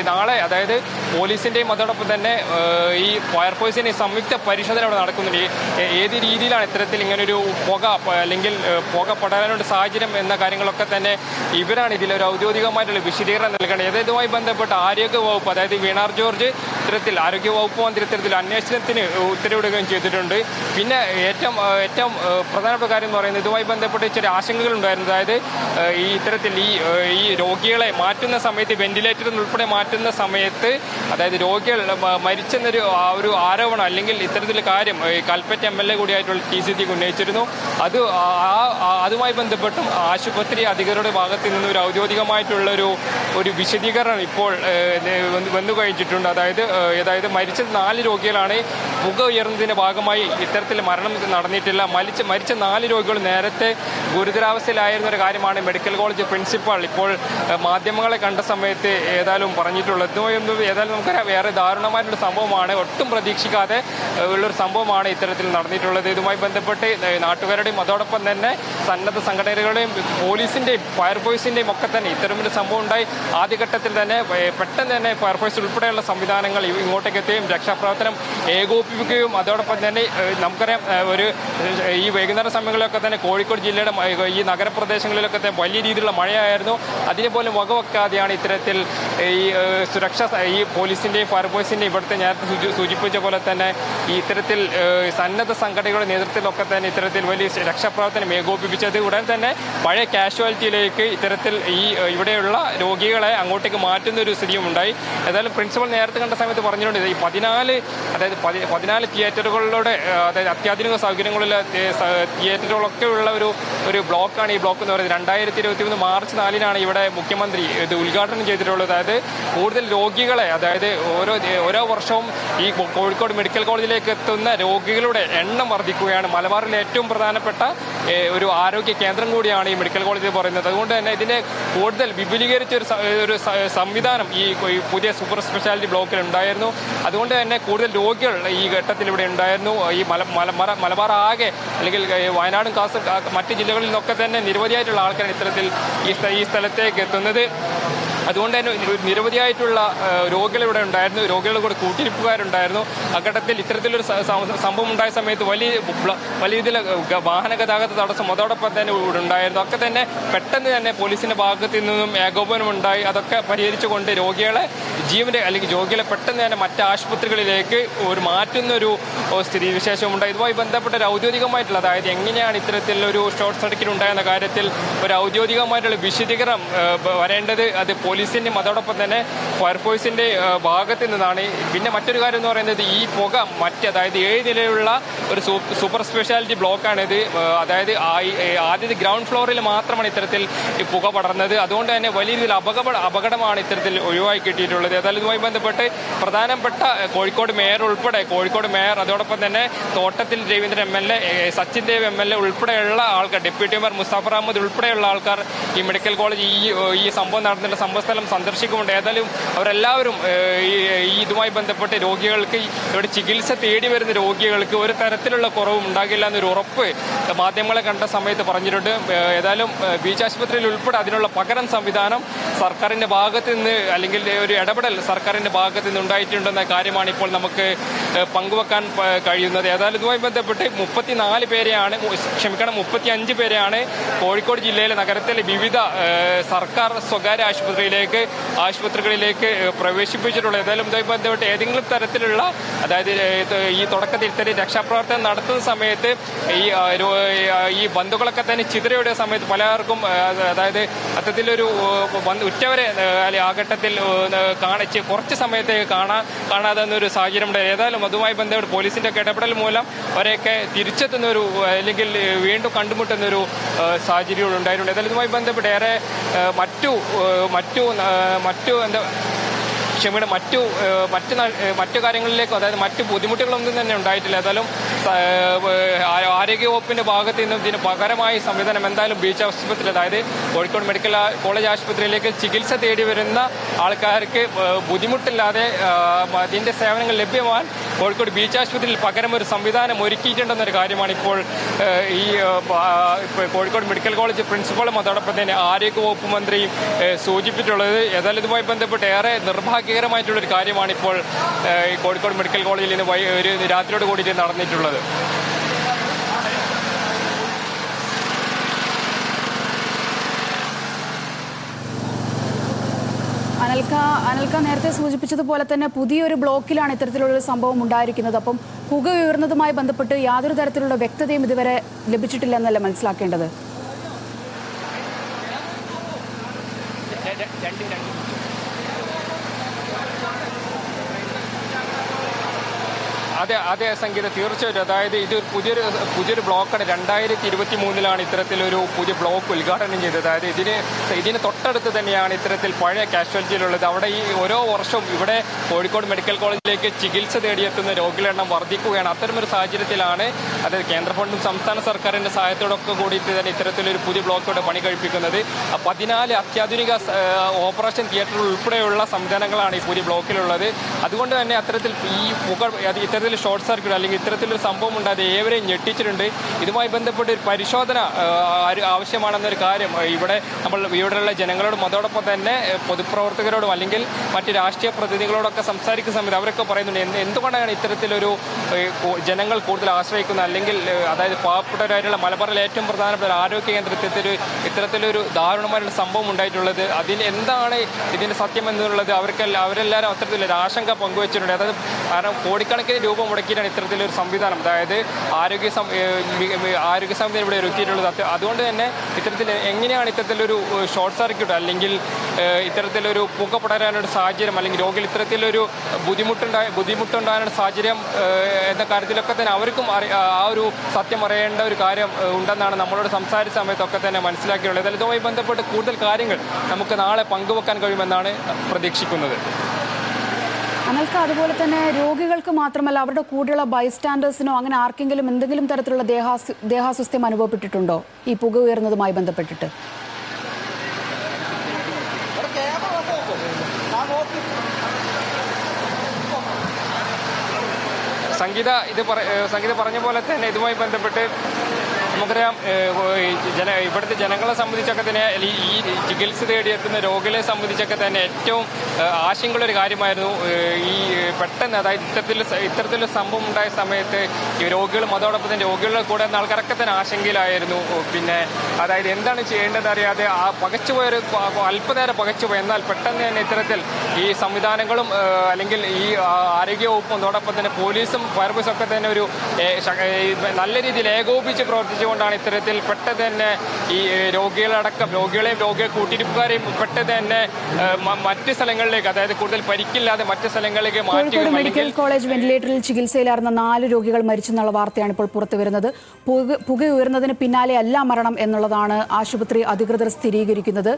നാളെ, അതായത് പോലീസിന്റെയും അതോടൊപ്പം തന്നെ ഈ ഫയർഫോഴ്സിന്റെയും സംയുക്ത പരിശോധന ഇവിടെ നടക്കുന്നുണ്ട്. ഏത് രീതിയിലാണ് ഇത്തരത്തിൽ ഇങ്ങനൊരു അല്ലെങ്കിൽ പുക പടരാനുള്ള സാഹചര്യം എന്ന കാര്യങ്ങളൊക്കെ തന്നെ ഇവരാണ് ഇതിലൊരു ഔദ്യോഗികമായിട്ടുള്ള വിശദീകരണം നൽകേണ്ടത്. ഇതുമായി ബന്ധപ്പെട്ട് ആരോഗ്യ വകുപ്പ്, അതായത് വീണാർ ജോർജ് ഇത്തരത്തിൽ ആരോഗ്യ വകുപ്പ് മന്ത്രി ഇത്തരത്തിൽ അന്വേഷണത്തിന് ഉത്തരവിടുകയും ചെയ്തിട്ടുണ്ട്. പിന്നെ ഏറ്റവും പ്രധാനപ്പെട്ട കാര്യം എന്ന് പറയുന്നത് ഇതുമായി ബന്ധപ്പെട്ട് ചില ആശങ്കകൾ ഉണ്ടായിരുന്നു. അതായത് ഈ ഇത്തരത്തിൽ ഈ രോഗികളെ മാറ്റുന്ന സമയത്ത്, വെന്റിലേറ്ററിൽ ഉൾപ്പെടെ മാറ്റുന്ന സമയത്ത്, അതായത് രോഗികൾ മരിച്ചെന്നൊരു ഒരു ആരോപണം അല്ലെങ്കിൽ ഇത്തരത്തിലുള്ള കാര്യം കൽപ്പറ്റ MLA കൂടിയായിട്ടുള്ള TCC ഉന്നയിച്ചിരുന്നു. അതുമായി ബന്ധപ്പെട്ടും ആശുപത്രി അധികൃതരുടെ ഭാഗത്ത് നിന്ന് ഒരു ഔദ്യോഗികമായിട്ടുള്ള ഒരു വിശദീകരണം ഇപ്പോൾ വന്നു കഴിഞ്ഞിട്ടുണ്ട്. അതായത് മരിച്ച 4 രോഗികളാണ്. പുക ഉയർന്നതിന്റെ ഭാഗമായി ഇത്തരത്തിൽ മരണം നടന്നിട്ടില്ല. മരിച്ച 4 രോഗികൾ നേരത്തെ ഗുരുതരാവസ്ഥയിലായിരുന്ന ഒരു കാര്യമാണ് മെഡിക്കൽ കോളേജ് പ്രിൻസിപ്പാൾ ഇപ്പോൾ മാധ്യമങ്ങളെ കണ്ട സമയത്ത് ഏതായാലും പറഞ്ഞിട്ടുള്ളത്. ഏതായാലും നമുക്കറിയാം വേറെ ദാരുണമായിട്ടുള്ള സംഭവമാണ്, ഒട്ടും പ്രതീക്ഷിക്കാതെ ഉള്ളൊരു സംഭവമാണ് ഇത്തരത്തിൽ നടന്നിട്ടുള്ളത്. ഇതുമായി ബന്ധപ്പെട്ട് നാട്ടുകാരുടെയും അതോടൊപ്പം തന്നെ സന്നദ്ധ സംഘടനകളുടെയും പോലീസിന്റെയും ഫയർഫോഴ്സിന്റെയും ഒക്കെ തന്നെ ഇത്തരമൊരു സംഭവം ഉണ്ടായി. ആദ്യഘട്ടത്തിൽ തന്നെ പെട്ടെന്ന് തന്നെ ഫയർഫോഴ്സ് ഉൾപ്പെടെയുള്ള സംവിധാനങ്ങൾ ഇങ്ങോട്ടേക്ക് എത്തുകയും രക്ഷാപ്രവർത്തനം ഏകോപിപ്പിക്കുകയും അതോടൊപ്പം തന്നെ നമുക്കറിയാം ഈ വൈകുന്നേര സമയങ്ങളിലൊക്കെ തന്നെ കോഴിക്കോട് ജില്ലയുടെ ഈ നഗരപ്രദേശങ്ങളിലൊക്കെ തന്നെ വലിയ രീതിയിലുള്ള മഴയായിരുന്നു. അതിനെ പോലും വകവെക്കാതെയാണ് ഇത്തരത്തിൽ ഈ സുരക്ഷ, ഈ പോലീസിന്റെയും ഫയർഫോഴ്സിന്റെയും ഇവിടുത്തെ നേരത്തെ സൂചിപ്പിച്ച പോലെ തന്നെ ഈ ഇത്തരത്തിൽ സന്നദ്ധ സംഘടനകളുടെ നേതൃത്വത്തിലൊക്കെ തന്നെ ഇത്തരത്തിൽ വലിയ രക്ഷാപ്രവർത്തനം ഏകോപിപ്പിച്ചത്. ഉടൻ തന്നെ പഴയ കാഷ്വാലിറ്റിയിലേക്ക് ഇത്തരത്തിൽ ഇവിടെയുള്ള രോഗികളെ അങ്ങോട്ടേക്ക് മാറ്റുന്ന ഒരു സ്ഥിതിയും ഉണ്ടായി. ഏതായാലും പ്രിൻസിപ്പൽ നേരത്തെ കണ്ട സമയത്ത് പറഞ്ഞിട്ടുണ്ട് ഈ 14 തിയേറ്ററുകളിലൂടെ, അതായത് അത്യാധുനിക സൗകര്യങ്ങളുള്ള തിയേറ്ററുകളൊക്കെ ഉള്ള ഒരു ബ്ലോക്കാണ് ഈ ബ്ലോക്ക് എന്ന് പറയുന്നത്. 2023 മാർച്ച് 4 ഇവിടെ മുഖ്യമന്ത്രി ഇത് ഉദ്ഘാടനം ചെയ്തിട്ടുള്ളത്. അതായത് കൂടുതൽ രോഗികളെ, അതായത് ഓരോ വർഷവും ഈ കോഴിക്കോട് മെഡിക്കൽ കോളേജിലേക്ക് എത്തുന്ന രോഗികളുടെ എണ്ണം വർദ്ധിക്കുകയാണ്. മലബാറിലെ ഏറ്റവും പ്രധാനപ്പെട്ട ഒരു ആരോഗ്യ കേന്ദ്രം കൂടിയാണ് ഈ മെഡിക്കൽ കോളേജ് പറയുന്നത്. അതുകൊണ്ട് തന്നെ ഇതിനെ കൂടുതൽ വിപുലീകരിച്ച ഒരു സംവിധാനം ഈ പുതിയ സൂപ്പർ സ്പെഷ്യാലിറ്റി ബ്ലോക്കിൽ ഉണ്ടായിരുന്നു. അതുകൊണ്ട് തന്നെ കൂടുതൽ രോഗികൾ ഈ ഘട്ടത്തിൽ ഇവിടെ ഉണ്ടായിരുന്നു. ഈ മലബാർ ആകെ, അല്ലെങ്കിൽ വയനാടും മറ്റ് ജില്ലകളിൽ നിന്നൊക്കെ തന്നെ നിരവധിയായിട്ടുള്ള ആൾക്കാരാണ് ഇത്തരത്തിൽ ഈ സ്ഥലത്തേക്ക് എത്തുന്നത്. അതുകൊണ്ട് തന്നെ നിരവധിയായിട്ടുള്ള രോഗികൾ ഇവിടെ ഉണ്ടായിരുന്നു. രോഗികളുടെ കൂടെ കൂട്ടിരിപ്പുകാരുണ്ടായിരുന്നു. ആ ഘട്ടത്തിൽ ഇത്തരത്തിലൊരു സംഭവം ഉണ്ടായ സമയത്ത് വലിയ രീതിയിൽ വാഹന ഗതാഗത തടസ്സം അതോടൊപ്പം തന്നെ ഇവിടെ ഉണ്ടായിരുന്നു. ഒക്കെ തന്നെ പെട്ടെന്ന് തന്നെ പോലീസിന്റെ ഭാഗത്തു നിന്നും ഏകോപനമുണ്ടായി. അതൊക്കെ പരിഹരിച്ചുകൊണ്ട് രോഗികളെ പെട്ടെന്ന് തന്നെ മറ്റ് ആശുപത്രികളിലേക്ക് മാറ്റുന്നൊരു സ്ഥിതിവിശേഷമുണ്ടായി. ഇതുമായി ബന്ധപ്പെട്ട ഒരു ഔദ്യോഗികമായിട്ടുള്ള, അതായത് എങ്ങനെയാണ് ഇത്തരത്തിലൊരു ഷോർട്ട് സർക്യൂട്ട് ഉണ്ടായെന്ന കാര്യത്തിൽ ഒരു ഔദ്യോഗികമായിട്ടുള്ള വിശദീകരണം വരേണ്ടത് അത് പോലീസിന്റെയും അതോടൊപ്പം തന്നെ ഫയർഫോഴ്സിന്റെ ഭാഗത്ത് നിന്നാണ്. പിന്നെ മറ്റൊരു കാര്യം എന്ന് പറയുന്നത് ഈ പുക അതായത് 7 നിലയുള്ള ഒരു സൂപ്പർ സ്പെഷ്യാലിറ്റി ബ്ലോക്കാണിത്. അതായത് ആദ്യത്തെ ഗ്രൗണ്ട് ഫ്ലോറിൽ മാത്രമാണ് ഇത്തരത്തിൽ ഈ പുക പടർന്നത്. അതുകൊണ്ട് തന്നെ വലിയ രീതിയിൽ അപകടമാണ് ഇത്തരത്തിൽ ഒഴിവാക്കി കിട്ടിയിട്ടുള്ളത്. ഏതായാലും ഇതുമായി ബന്ധപ്പെട്ട് പ്രധാനപ്പെട്ട കോഴിക്കോട് മേയർ ഉൾപ്പെടെ, കോഴിക്കോട് മേയർ അതോടൊപ്പം തന്നെ തോട്ടത്തിൽ രവീന്ദ്രൻ MLA, സച്ചിൻ ദേവ് MLA ഉൾപ്പെടെയുള്ള ആൾക്കാർ, ഡെപ്യൂട്ടി മേയർ മുസ്താഫർ അഹമ്മദ് ഉൾപ്പെടെയുള്ള ആൾക്കാർ ഈ മെഡിക്കൽ കോളേജ് ഈ സംഭവം നടന്നതിന്റെ സംഭവസ്ഥലം സന്ദർശിക്കുന്നുണ്ട്. ഏതായാലും അവരെല്ലാവരും ഇതുമായി ബന്ധപ്പെട്ട് രോഗികൾക്ക് ഇവിടെ ചികിത്സ തേടി വരുന്ന രോഗികൾക്ക് ഒരു തരത്തിലുള്ള കുറവും ഉണ്ടാകില്ല എന്നൊരു ഉറപ്പ് മാധ്യമങ്ങളെ കണ്ട സമയത്ത് പറഞ്ഞിട്ടുണ്ട്. ഏതായാലും ബീച്ച് ആശുപത്രിയിൽ ഉൾപ്പെടെ അതിനുള്ള പകരം സംവിധാനം സർക്കാരിന്റെ ഭാഗത്ത് നിന്ന് അല്ലെങ്കിൽ ഒരു ഇടപെടൽ സർക്കാരിന്റെ ഭാഗത്ത് നിന്ന് ഉണ്ടായിട്ടുണ്ടെന്ന കാര്യമാണ് ഇപ്പോൾ നമുക്ക് പങ്കുവെക്കാൻ കഴിയുന്നത്. ഏതായാലും ഇതുമായി ബന്ധപ്പെട്ട് 35 പേരെയാണ് കോഴിക്കോട് ജില്ലയിലെ നഗരത്തിലെ വിവിധ സർക്കാർ സ്വകാര്യ ആശുപത്രികളിലേക്ക് പ്രവേശിപ്പിച്ചിട്ടുള്ളത്. ഏതായാലും ഇതുമായി ബന്ധപ്പെട്ട് ഏതെങ്കിലും തരത്തിലുള്ള, അതായത് ഈ തുടക്കത്തിൽ ഇത്തരം രക്ഷാപ്രവർത്തനം നടത്തുന്ന സമയത്ത് ഈ ബന്ധുക്കളൊക്കെ തന്നെ ചിതറയുടെ സമയത്ത് പലർക്കും, അതായത് അത്തരത്തിലൊരു ഉറ്റവരെ ആ ഘട്ടത്തിൽ കാണിച്ച് കുറച്ച് സമയത്തേക്ക് കാണാതെ ഒരു സാഹചര്യം ഉണ്ട്. ഏതായാലും അതുമായി ബന്ധപ്പെട്ട് പോലീസിന്റെ ഒക്കെ ഇടപെടൽ മൂലം അവരെയൊക്കെ തിരിച്ചെത്തുന്ന ഒരു അല്ലെങ്കിൽ വീണ്ടും കണ്ടുമുട്ടുന്ന ഒരു സാഹചര്യം ഉണ്ടായിട്ടുണ്ട്. ഏതായാലും ഇതുമായി ബന്ധപ്പെട്ട് ഏറെ മറ്റു കാര്യങ്ങളിലേക്കും, അതായത് മറ്റു ബുദ്ധിമുട്ടുകളൊന്നും തന്നെ ഉണ്ടായിട്ടില്ല. ഏതായാലും ആരോഗ്യവകുപ്പിന്റെ ഭാഗത്ത് നിന്ന് ഇതിന് പകരമായി സംവിധാനം എന്തായാലും ബീച്ച് ആശുപത്രി, അതായത് കോഴിക്കോട് മെഡിക്കൽ കോളേജ് ആശുപത്രിയിലേക്ക് ചികിത്സ തേടി വരുന്ന ആൾക്കാർക്ക് ബുദ്ധിമുട്ടില്ലാതെ അതിന്റെ സേവനങ്ങൾ ലഭ്യമാകാൻ കോഴിക്കോട് ബീച്ച് ആശുപത്രിയിൽ പകരം ഒരു സംവിധാനം ഒരുക്കിയിട്ടുണ്ടെന്നൊരു കാര്യമാണ് ഇപ്പോൾ ഈ കോഴിക്കോട് മെഡിക്കൽ കോളേജ് പ്രിൻസിപ്പളും അതോടൊപ്പം തന്നെ ആരോഗ്യവകുപ്പ് മന്ത്രിയും സൂചിപ്പിച്ചിട്ടുള്ളത്. ഏതായാലും ഇതുമായി ബന്ധപ്പെട്ട് ഏറെ നിർഭാഗ്യകരമായിട്ടുള്ളൊരു കാര്യമാണ് ഇപ്പോൾ ഈ കോഴിക്കോട് മെഡിക്കൽ കോളേജിൽ ഇന്ന് ഒരു രാത്രിയോട് കൂടിയിട്ട് നടന്നിട്ടുള്ളത്. അനൽക്ക നേരത്തെ സൂചിപ്പിച്ചതുപോലെ തന്നെ പുതിയൊരു ബ്ലോക്കിലാണ് ഇത്തരത്തിലുള്ള സംഭവം ഉണ്ടായിരിക്കുന്നത്. അപ്പം പുക ഉയർന്നതുമായി ബന്ധപ്പെട്ട് യാതൊരു തരത്തിലുള്ള വ്യക്തതയും ഇതുവരെ ലഭിച്ചിട്ടില്ലെന്നല്ല മനസ്സിലാക്കേണ്ടത്. അതെ സംഗീത, തീർച്ചയായിട്ടും. അതായത് ഇത് പുതിയൊരു ബ്ലോക്കാണ്. 2023 ഇത്തരത്തിലൊരു പുതിയ ബ്ലോക്ക് ഉദ്ഘാടനം ചെയ്തത്. അതായത് ഇതിന് തൊട്ടടുത്ത് തന്നെയാണ് ഇത്തരത്തിൽ പഴയ കാഷ്വാലിറ്റിയിലുള്ളത്. അവിടെ ഈ ഓരോ വർഷവും ഇവിടെ കോഴിക്കോട് മെഡിക്കൽ കോളേജിലേക്ക് ചികിത്സ തേടിയെത്തുന്ന രോഗികളുടെ എണ്ണം വർദ്ധിക്കുകയാണ്. അത്തരമൊരു സാഹചര്യത്തിലാണ് അതായത് കേന്ദ്ര ഫണ്ടും സംസ്ഥാന സർക്കാരിന്റെ സഹായത്തോടൊക്കെ കൂടിയിട്ട് തന്നെ ഇത്തരത്തിലൊരു പുതിയ ബ്ലോക്കോടെ പണി കഴിപ്പിക്കുന്നത്. 14 അത്യാധുനിക ഓപ്പറേഷൻ തിയേറ്റർ ഉൾപ്പെടെയുള്ള സംവിധാനങ്ങളാണ് ഈ പുതിയ ബ്ലോക്കിലുള്ളത്. അതുകൊണ്ട് തന്നെ അത്തരത്തിൽ ഈ ഇത്തരത്തിൽ ഷോർട്ട് സർക്യൂട്ട് അല്ലെങ്കിൽ ഇത്തരത്തിലൊരു സംഭവം ഉണ്ടായത് ഏവരെയും ഞെട്ടിച്ചിട്ടുണ്ട്. ഇതുമായി ബന്ധപ്പെട്ട് ഒരു പരിശോധന ആവശ്യമാണെന്നൊരു കാര്യം ഇവിടെയുള്ള ജനങ്ങളോടും അതോടൊപ്പം തന്നെ പൊതുപ്രവർത്തകരോടും അല്ലെങ്കിൽ മറ്റ് രാഷ്ട്രീയ പ്രതിനിധികളോടൊക്കെ സംസാരിക്കുന്ന സമയത്ത് അവരൊക്കെ പറയുന്നുണ്ട് എന്തുകൊണ്ടാണ് ഇത്തരത്തിലൊരു ജനങ്ങൾ കൂടുതൽ ആശ്രയിക്കുന്നത്, അല്ലെങ്കിൽ അതായത് പാവപ്പെട്ടവരായിട്ടുള്ള മലബാറിലെ ഏറ്റവും പ്രധാനപ്പെട്ട ആരോഗ്യ കേന്ദ്രത്തിൽ ഇത്തരത്തിലൊരു ദാരുണമായിട്ടുള്ള സംഭവം ഉണ്ടായിട്ടുള്ളത്. എന്താണ് ഇതിന്റെ സത്യം എന്നുള്ളത് അവരെല്ലാവരും അത്തരത്തിലൊരു ആശങ്ക പങ്കുവച്ചിട്ടുണ്ട്. അതായത് കാരണം കോടിക്കണക്കിന് രൂപ മുടക്കിയിട്ടാണ് ഇത്തരത്തിലൊരു സംവിധാനം, അതായത് ആരോഗ്യ സംവിധാനം ഇവിടെ ഒരുക്കിയിട്ടുള്ളത്. അതുകൊണ്ട് തന്നെ എങ്ങനെയാണ് ഇത്തരത്തിലൊരു ഷോർട്ട് സർക്യൂട്ട് അല്ലെങ്കിൽ ഇത്തരത്തിലൊരു പുക പടരാനുള്ള സാഹചര്യം അല്ലെങ്കിൽ രോഗികൾ ഇത്തരത്തിലൊരു ബുദ്ധിമുട്ടുണ്ടാകാനുള്ള സാഹചര്യം എന്ന കാര്യത്തിലൊക്കെ തന്നെ അവർക്കും ആ ഒരു സത്യം അറിയേണ്ട ഒരു കാര്യം ഉണ്ടെന്നാണ് നമ്മളോട് സംസാരിച്ച സമയത്തൊക്കെ തന്നെ മനസ്സിലാക്കിയുള്ളത്. ഏതായാലും ഇതുമായി ബന്ധപ്പെട്ട് കൂടുതൽ കാര്യങ്ങൾ നമുക്ക് നാളെ പങ്കുവെക്കാൻ കഴിയുമെന്നാണ് പ്രതീക്ഷിക്കുന്നത്. അനൽക്ക, അതുപോലെ തന്നെ രോഗികൾക്ക് മാത്രമല്ല അവരുടെ കൂടെയുള്ള ബൈസ്റ്റാൻഡേഴ്സിനോ അങ്ങനെ ആർക്കെങ്കിലും എന്തെങ്കിലും തരത്തിലുള്ള ദേഹാസ്വസ്ഥ്യം അനുഭവപ്പെട്ടിട്ടുണ്ടോ ഈ പുക ഉയർന്നതുമായി ബന്ധപ്പെട്ടിട്ട്? സംഗീത പറഞ്ഞ പോലെ തന്നെ ഇതുമായി ബന്ധപ്പെട്ട് നമുക്കറിയാം ഇവിടുത്തെ ജനങ്ങളെ സംബന്ധിച്ചൊക്കെ തന്നെ ഈ ചികിത്സ തേടിയെത്തുന്ന രോഗികളെ സംബന്ധിച്ചൊക്കെ തന്നെ ഏറ്റവും ആശങ്കയുള്ളൊരു കാര്യമായിരുന്നു ഈ പെട്ടെന്ന്, അതായത് ഇത്തരത്തിലൊരു സംഭവം ഉണ്ടായ സമയത്ത് ഈ രോഗികളും അതോടൊപ്പം തന്നെ രോഗികളുടെ കൂടെ ആൾക്കാരൊക്കെ തന്നെ ആശങ്കയിലായിരുന്നു. പിന്നെ അതായത് എന്താണ് ചെയ്യേണ്ടത് അറിയാതെ പകച്ചുപോയൊരു അല്പനേരം പകച്ചുപോയി. എന്നാൽ പെട്ടെന്ന് തന്നെ ഇത്തരത്തിൽ ഈ സംവിധാനങ്ങളും അല്ലെങ്കിൽ ഈ ആരോഗ്യവകുപ്പും അതോടൊപ്പം തന്നെ പോലീസും ഫയർഫോഴ്സും ഒക്കെ തന്നെ ഒരു നല്ല രീതിയിൽ ഏകോപിച്ച് പ്രവർത്തിച്ചുകൊണ്ടാണ് ഇത്തരത്തിൽ പെട്ടെന്ന് തന്നെ ഈ രോഗികളെയും കൂട്ടിരിപ്പുകാരെയും പെട്ടെന്ന് തന്നെ മറ്റ് സ്ഥലങ്ങളിലേക്ക്, അതായത് കൂടുതൽ പരിക്കില്ലാതെ മറ്റ് സ്ഥലങ്ങളിലേക്ക് മാറ്റി. മെഡിക്കൽ കോളേജ് വെന്റിലേറ്ററിൽ ചികിത്സയിലായിരുന്ന 4 രോഗികൾ മരിച്ചെന്നുള്ള വാർത്തയാണ് ഇപ്പോൾ പുറത്തു വരുന്നത്. പുക ഉയർന്നതിന് പിന്നാലെ അല്ല മരണം എന്നുള്ളതാണ് ആശുപത്രി അധികൃതർ സ്ഥിരീകരിക്കുന്നത്.